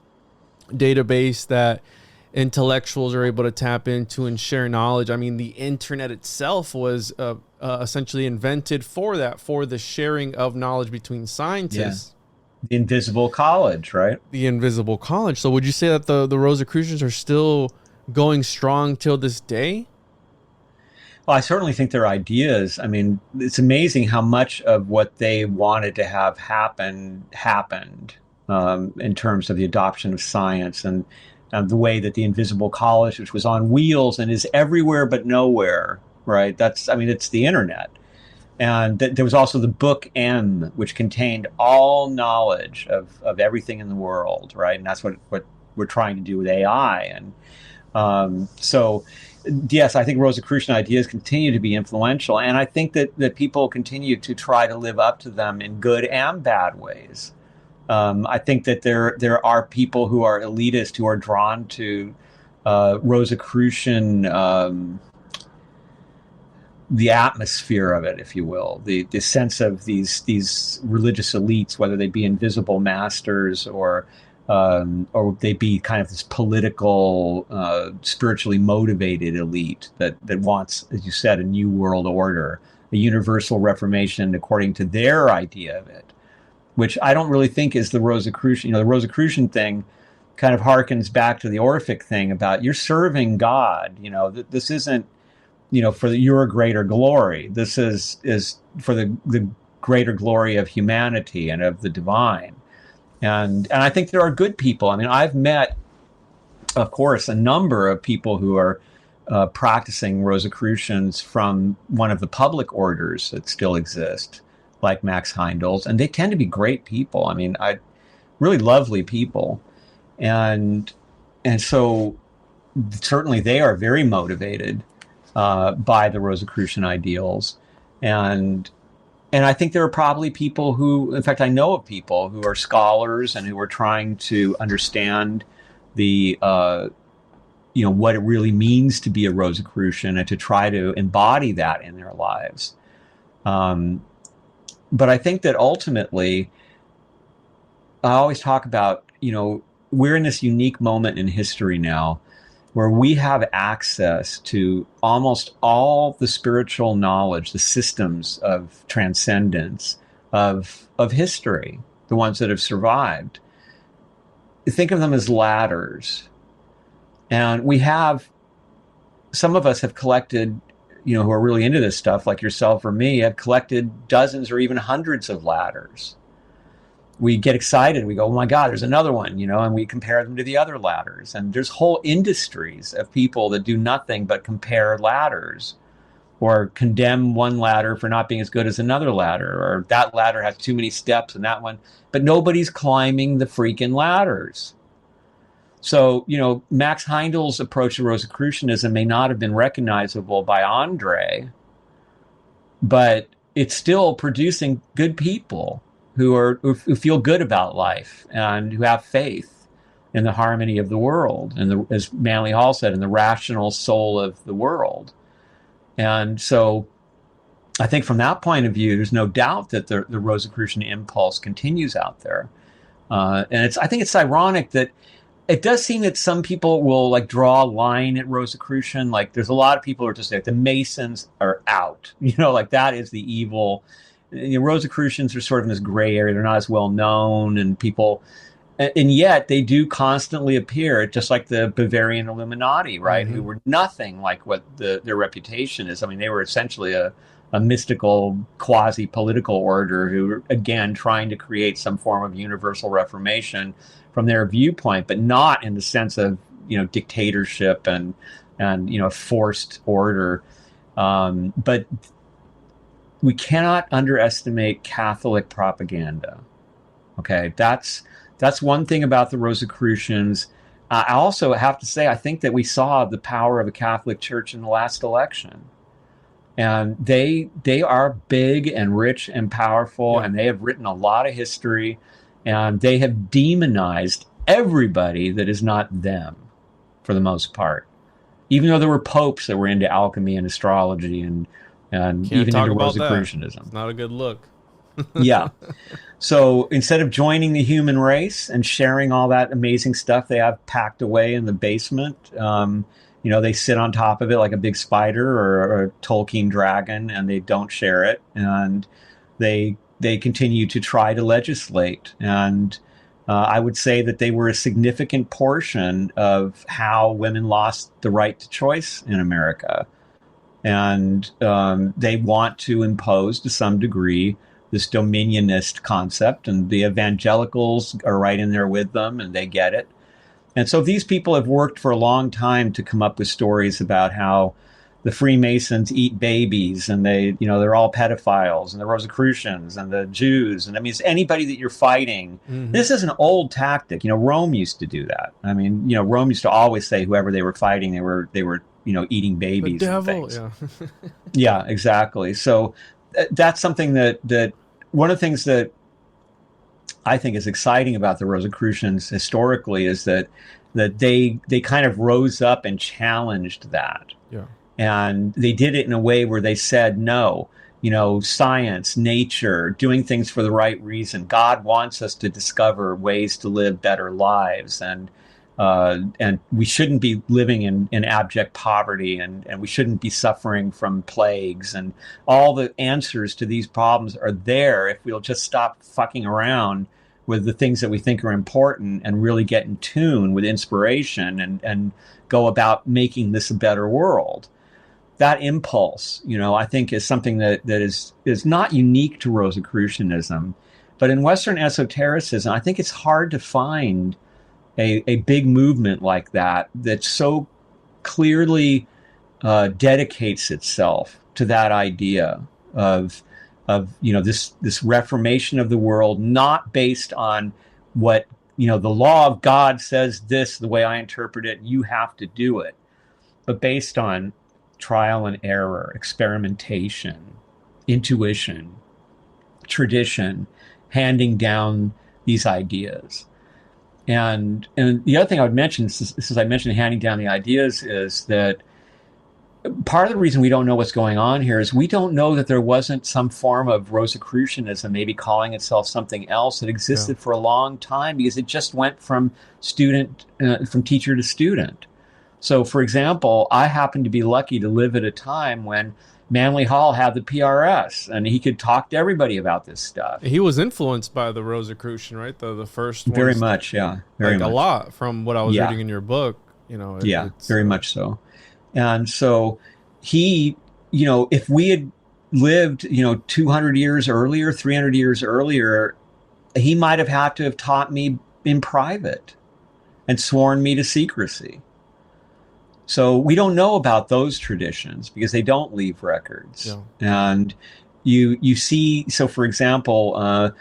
database that intellectuals are able to tap into and share knowledge. I mean, the internet itself was essentially invented for that, for the sharing of knowledge between scientists. Yeah. The invisible college, right? The invisible college. So would you say that the Rosicrucians are still going strong till this day? Well, I certainly think their ideas, I mean, it's amazing how much of what they wanted to have happened in terms of the adoption of science and the way that the invisible college, which was on wheels and is everywhere but nowhere, right? It's the internet. And there was also the book M, which contained all knowledge of everything in the world, right? And that's what we're trying to do with AI. And so, yes, I think Rosicrucian ideas continue to be influential. And I think that people continue to try to live up to them in good and bad ways. I think that there are people who are elitist who are drawn to Rosicrucian, the atmosphere of it, if you will, the sense of these religious elites, whether they be invisible masters or they be kind of this political, spiritually motivated elite that wants, as you said, a new world order, a universal reformation according to their idea of it, which I don't really think is the Rosicrucian. The Rosicrucian thing kind of harkens back to the Orphic thing about you're serving God. This isn't, for your greater glory. This is for the greater glory of humanity and of the divine. And I think there are good people. I mean, I've met, of course, a number of people who are practicing Rosicrucians from one of the public orders that still exist, like Max Heindel's, and they tend to be great people. I mean, really lovely people, and so certainly they are very motivated by the Rosicrucian ideals, and I think there are probably people who, in fact, I know of people who are scholars and who are trying to understand the what it really means to be a Rosicrucian and to try to embody that in their lives. But I think that ultimately, I always talk about, we're in this unique moment in history now where we have access to almost all the spiritual knowledge, the systems of transcendence of history, the ones that have survived. Think of them as ladders. And some of us have collected, who are really into this stuff, like yourself or me, have collected dozens or even hundreds of ladders. We get excited. We go, oh my God, there's another one, and we compare them to the other ladders. And there's whole industries of people that do nothing but compare ladders or condemn one ladder for not being as good as another ladder, or that ladder has too many steps and that one. But nobody's climbing the freaking ladders. So, Max Heindel's approach to Rosicrucianism may not have been recognizable by Andre, but it's still producing good people who feel good about life and who have faith in the harmony of the world, and as Manly Hall said, in the rational soul of the world. And so I think from that point of view, there's no doubt that the Rosicrucian impulse continues out there. And I think it's ironic that it does seem that some people will draw a line at Rosicrucian. Like there's a lot of people who are just like, the Masons are out, like that is the evil. Rosicrucians are sort of in this gray area. They're not as well known, and yet they do constantly appear, just like the Bavarian Illuminati, right? Mm-hmm. Who were nothing like what their reputation is. I mean, they were essentially a mystical, quasi-political order who were, again, trying to create some form of universal reformation from their viewpoint, but not in the sense of, dictatorship and and forced order. But we cannot underestimate Catholic propaganda. Okay, that's one thing about the Rosicrucians. I also have to say, I think that we saw the power of the Catholic Church in the last election. And they are big and rich and powerful, and they have written a lot of history, and they have demonized everybody that is not them, for the most part. Even though there were popes that were into alchemy and astrology and even into Rosicrucianism. It's not a good look. Yeah. So instead of joining the human race and sharing all that amazing stuff they have packed away in the basement, they sit on top of it like a big spider or a Tolkien dragon, and they don't share it. And they continue to try to legislate. And I would say that they were a significant portion of how women lost the right to choice in America. And they want to impose, to some degree, this dominionist concept, and the evangelicals are right in there with them, and they get it. And so these people have worked for a long time to come up with stories about how the Freemasons eat babies, and they're all pedophiles, and the Rosicrucians and the Jews. And I mean, it's anybody that you're fighting. Mm-hmm. This is an old tactic. Rome used to do that. I mean, Rome used to always say whoever they were fighting, they were eating babies. The devil, and things. Yeah, exactly. So that's something that one of the things that I think is exciting about the Rosicrucians historically is that they kind of rose up and challenged that. Yeah. And they did it in a way where they said, no, science, nature, doing things for the right reason. God wants us to discover ways to live better lives. And we shouldn't be living in abject poverty, and we shouldn't be suffering from plagues. And all the answers to these problems are there if we'll just stop fucking around with the things that we think are important and really get in tune with inspiration and go about making this a better world. That impulse, I think is something that is not unique to Rosicrucianism, but in Western esotericism, I think it's hard to find a big movement like that so clearly dedicates itself to that idea of this reformation of the world, not based on what the law of God says this, the way I interpret it, you have to do it, but based on trial and error, experimentation, intuition, tradition, handing down these ideas. And the other thing I would mention, since I mentioned handing down the ideas, is that part of the reason we don't know what's going on here is we don't know that there wasn't some form of Rosicrucianism, maybe calling itself something else, that existed for a long time, because it just went from teacher to student. So, for example, I happen to be lucky to live at a time when Manly Hall had the PRS, and he could talk to everybody about this stuff. He was influenced by the Rosicrucian, right? The first ones. Very much, yeah. Very much. A lot from what I was reading in your book. It's very much so. And so he, if we had lived, 200 years earlier, 300 years earlier, he might have had to have taught me in private and sworn me to secrecy. So we don't know about those traditions because they don't leave records. Yeah. And you see, so for example,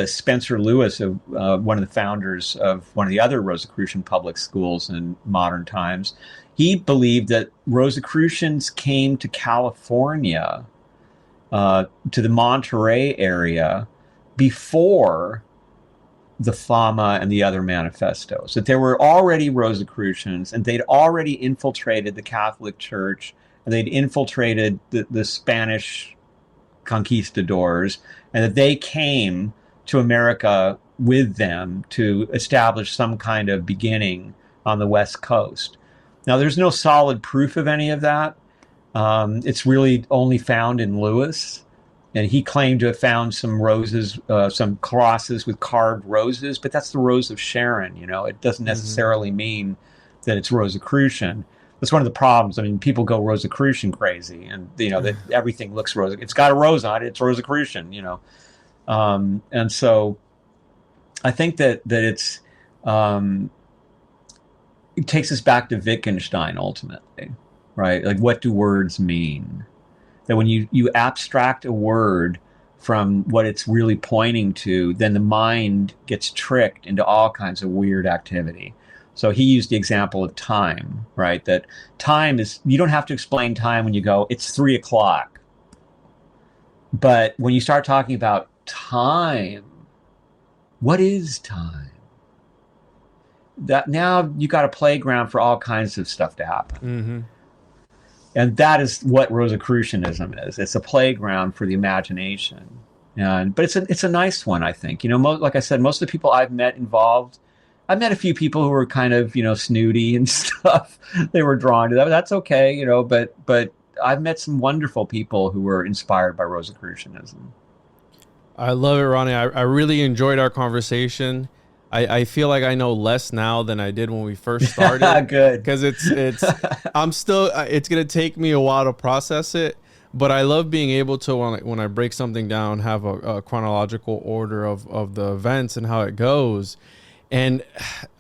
Spencer Lewis, one of the founders of one of the other Rosicrucian public schools in modern times, he believed that Rosicrucians came to California, to the Monterey area, before the Fama and the other manifestos, that there were already Rosicrucians, and they'd already infiltrated the Catholic Church, and they'd infiltrated the Spanish conquistadors, and that they came to America with them to establish some kind of beginning on the West Coast. Now, there's no solid proof of any of that. It's really only found in Lewis. And he claimed to have found some roses, some crosses with carved roses, but that's the Rose of Sharon. It doesn't necessarily mean that it's Rosicrucian. That's one of the problems. I mean, people go Rosicrucian crazy, and that everything looks Rosicrucian. It's got a rose on it. It's Rosicrucian. And so I think that it's it takes us back to Wittgenstein ultimately, right? Like, what do words mean? That when you abstract a word from what it's really pointing to, then the mind gets tricked into all kinds of weird activity. So he used the example of time, right? That time is, you don't have to explain time when you go, it's 3 o'clock. But when you start talking about time, what is time? That now you got a playground for all kinds of stuff to happen. Mm-hmm. And that is what Rosicrucianism is. It's a playground for the imagination. But it's a nice one, I think. Like I said, most of the people I've met involved, I've met a few people who were kind of, snooty and stuff. They were drawn to that. That's okay, but I've met some wonderful people who were inspired by Rosicrucianism. I love it, Ronnie. I really enjoyed our conversation. I feel like I know less now than I did when we first started. Good. Because I'm still, it's going to take me a while to process it. But I love being able to, when I break something down, have a chronological order of the events and how it goes. And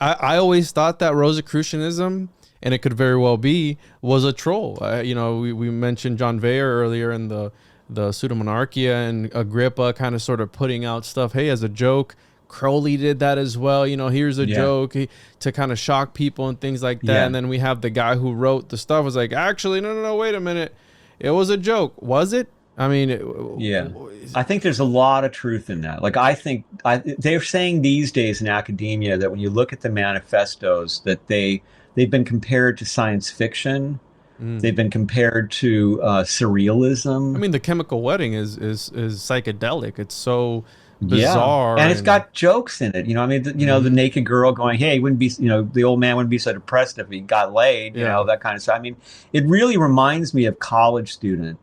I always thought that Rosicrucianism, and it could very well be, was a troll. We mentioned John Weyer earlier in the Pseudomonarchia, and Agrippa kind of sort of putting out stuff, hey, as a joke. Crowley did that as well. Here's a joke to kind of shock people and things like that. Yeah. And then we have the guy who wrote the stuff was like, actually, no, wait a minute. It was a joke. Was it? I mean, yeah, I think there's a lot of truth in that. Like, I think they're saying these days in academia that when you look at the manifestos, that they've been compared to science fiction. They've been compared to surrealism. I mean, The Chemical Wedding is psychedelic. It's so bizarre, and it's got jokes in it. The naked girl going, "Hey, wouldn't be, the old man wouldn't be so depressed if he got laid." That kind of stuff. I mean, it really reminds me of college student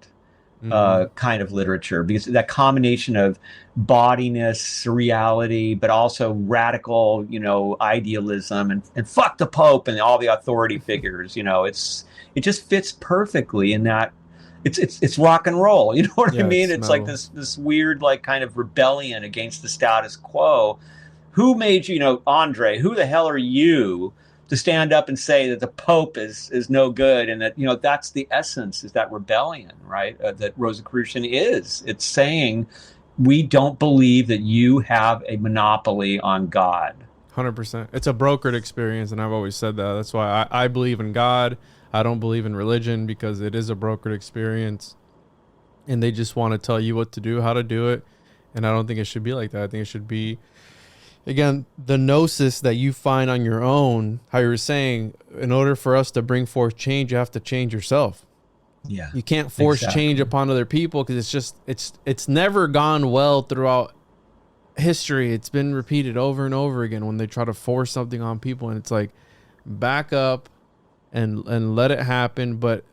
kind of literature, because that combination of bodiness, surreality, but also radical, idealism, and fuck the Pope and all the authority figures. It just fits perfectly in that. It's rock and roll. You know what I mean? It's like this weird, like, kind of rebellion against the status quo. Who made you, Andre, who the hell are you to stand up and say that the Pope is no good? And that, that's the essence, is that rebellion, right? That Rosicrucian is. It's saying, we don't believe that you have a monopoly on God. 100%. It's a brokered experience. And I've always said that. That's why I believe in God. I don't believe in religion, because it is a brokered experience, and they just want to tell you what to do, how to do it. And I don't think it should be like that. I think it should be, again, the gnosis that you find on your own. How you were saying, in order for us to bring forth change, you have to change yourself. Yeah. You can't force change upon other people, because it's never gone well throughout history. It's been repeated over and over again when they try to force something on people, and it's like, back up and let it happen. But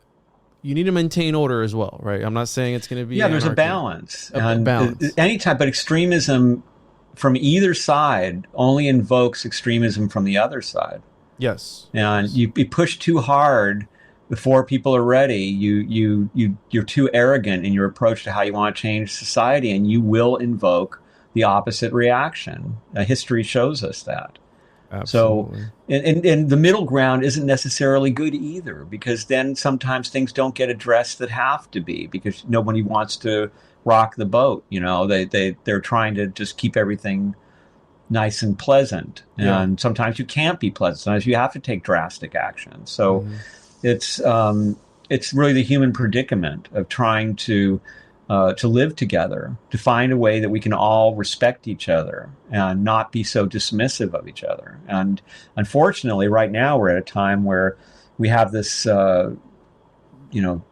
you need to maintain order as well, right? I'm not saying it's going to be there's a balance. Anytime, but extremism from either side only invokes extremism from the other side. Yes. And you push too hard before people are ready. You're too arrogant in your approach to how you want to change society, and you will invoke the opposite reaction. History shows us that. Absolutely. So, and the middle ground isn't necessarily good either, because then sometimes things don't get addressed that have to be, because nobody wants to rock the boat. They're trying to just keep everything nice and pleasant, and sometimes you can't be pleasant. Sometimes you have to take drastic action. So, it's really the human predicament of trying to live together, to find a way that we can all respect each other and not be so dismissive of each other. And unfortunately, right now we're at a time where we have this,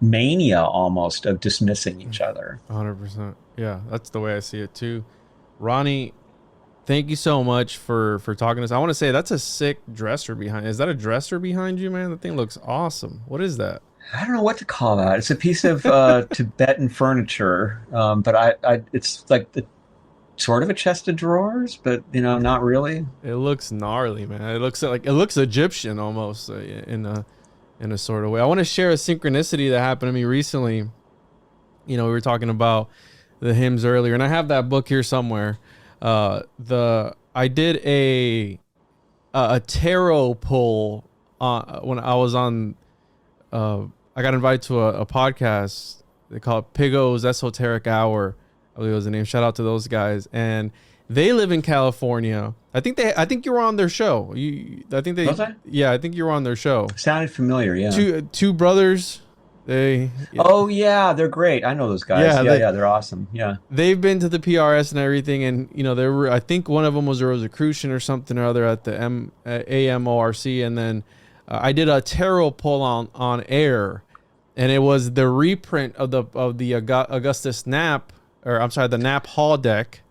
mania almost of dismissing each other. 100%. Yeah, that's the way I see it too. Ronnie, thank you so much for talking to us. I want to say, that's a sick dresser behind. Is that a dresser behind you, man? That thing looks awesome. What is that? I don't know what to call that. It's a piece of Tibetan furniture, but it's like the sort of a chest of drawers, but not really. It looks gnarly, man. It looks Egyptian almost, in a sort of way. I want to share a synchronicity that happened to me recently. We were talking about the hymns earlier, and I have that book here somewhere. I did a tarot pull when I was on, I got invited to a podcast. They call it Pigo's Esoteric Hour, I believe was the name. Shout out to those guys. And they live in California. I think you were on their show. Was I? Yeah, I think you were on their show. Sounded familiar, yeah. Two brothers. Oh yeah, they're great. I know those guys. Yeah, they're awesome. Yeah. They've been to the PRS and everything, and they were. I think one of them was a Rosicrucian or something or other at the AMORC, and then I did a tarot pull on air, and it was the reprint of the Augustus Knapp, or I'm sorry, the Knapp Hall deck.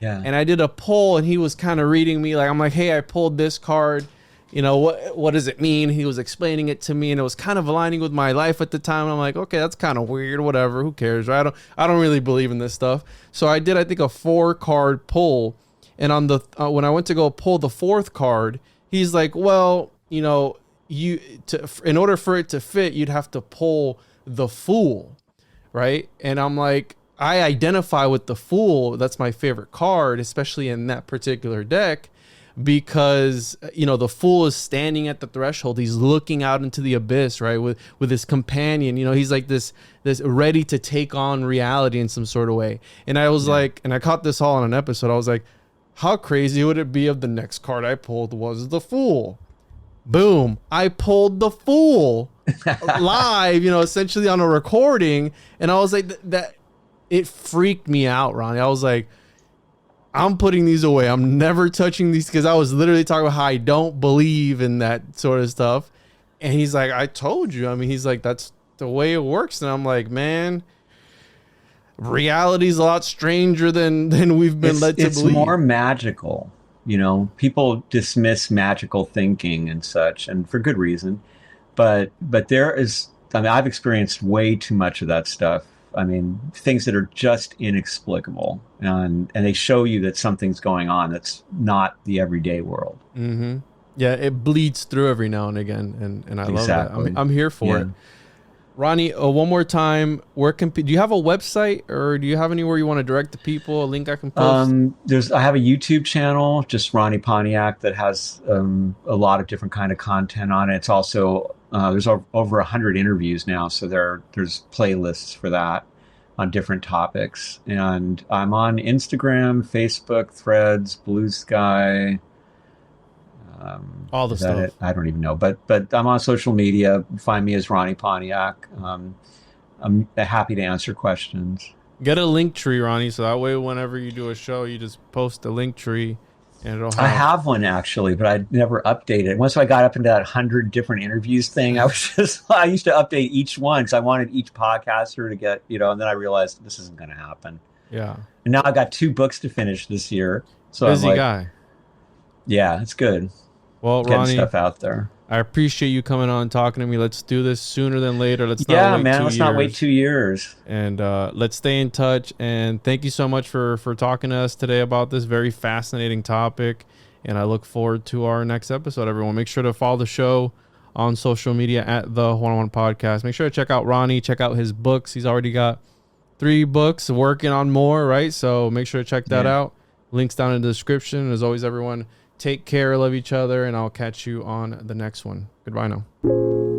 Yeah. And I did a poll, and he was kind of reading me, like, I'm like, hey, I pulled this card. What does it mean? He was explaining it to me, and it was kind of aligning with my life at the time. And I'm like, okay, that's kind of weird. Whatever, who cares? Right? I don't really believe in this stuff. So I did, I think, a 4-card pull, and on the when I went to go pull the 4th card, he's like, well, in order for it to fit, you'd have to pull the Fool, right? And I'm like, I identify with the Fool. That's my favorite card, especially in that particular deck. Because the Fool is standing at the threshold, he's looking out into the abyss, right, with his companion. He's like this ready to take on reality in some sort of way. And I was like, and I caught this all on an episode, I was like, how crazy would it be if the next card I pulled was the Fool? Boom, I pulled the Fool live, essentially on a recording. And I was like, that it freaked me out, Ronnie. I was like, I'm putting these away. I'm never touching these, because I was literally talking about how I don't believe in that sort of stuff. And he's like, I told you. I mean, he's like, that's the way it works. And I'm like, man, reality's a lot stranger than we've been led to believe. It's more magical. People dismiss magical thinking and such, and for good reason. But there is, I've experienced way too much of that stuff. I mean, things that are just inexplicable, and they show you that something's going on that's not the everyday world. Mm-hmm. Yeah, it bleeds through every now and again, and I love that. I'm here for it. Ronnie, one more time, do you have a website, or do you have anywhere you want to direct the people? A link I can post? I have a YouTube channel, just Ronnie Pontiac, that has a lot of different kind of content on it. It's also there's over 100 interviews now, so there's playlists for that on different topics. And I'm on Instagram, Facebook, Threads, Blue Sky. All the stuff. I don't even know, but I'm on social media. Find me as Ronnie Pontiac. I'm happy to answer questions. Get a link tree, Ronnie, so that way whenever you do a show, you just post a link tree. And I have one actually, but I never updated it. Once I got up into that 100 different interviews thing, I used to update each one because I wanted each podcaster to get, and then I realized this isn't going to happen. Yeah. And now I got 2 books to finish this year. So busy guy. Yeah, it's good. Well, getting Ronnie, stuff out there. I appreciate you coming on and talking to me. Let's do this sooner than later. Let's not wait 2 years. And let's stay in touch. And thank you so much for talking to us today about this very fascinating topic. And I look forward to our next episode, everyone. Make sure to follow the show on social media at the One-on-One Podcast. Make sure to check out Ronnie. Check out his books. He's already got 3 books, working on more, right? So make sure to check that out. Links down in the description. As always, everyone, take care, love each other, and I'll catch you on the next one. Goodbye now.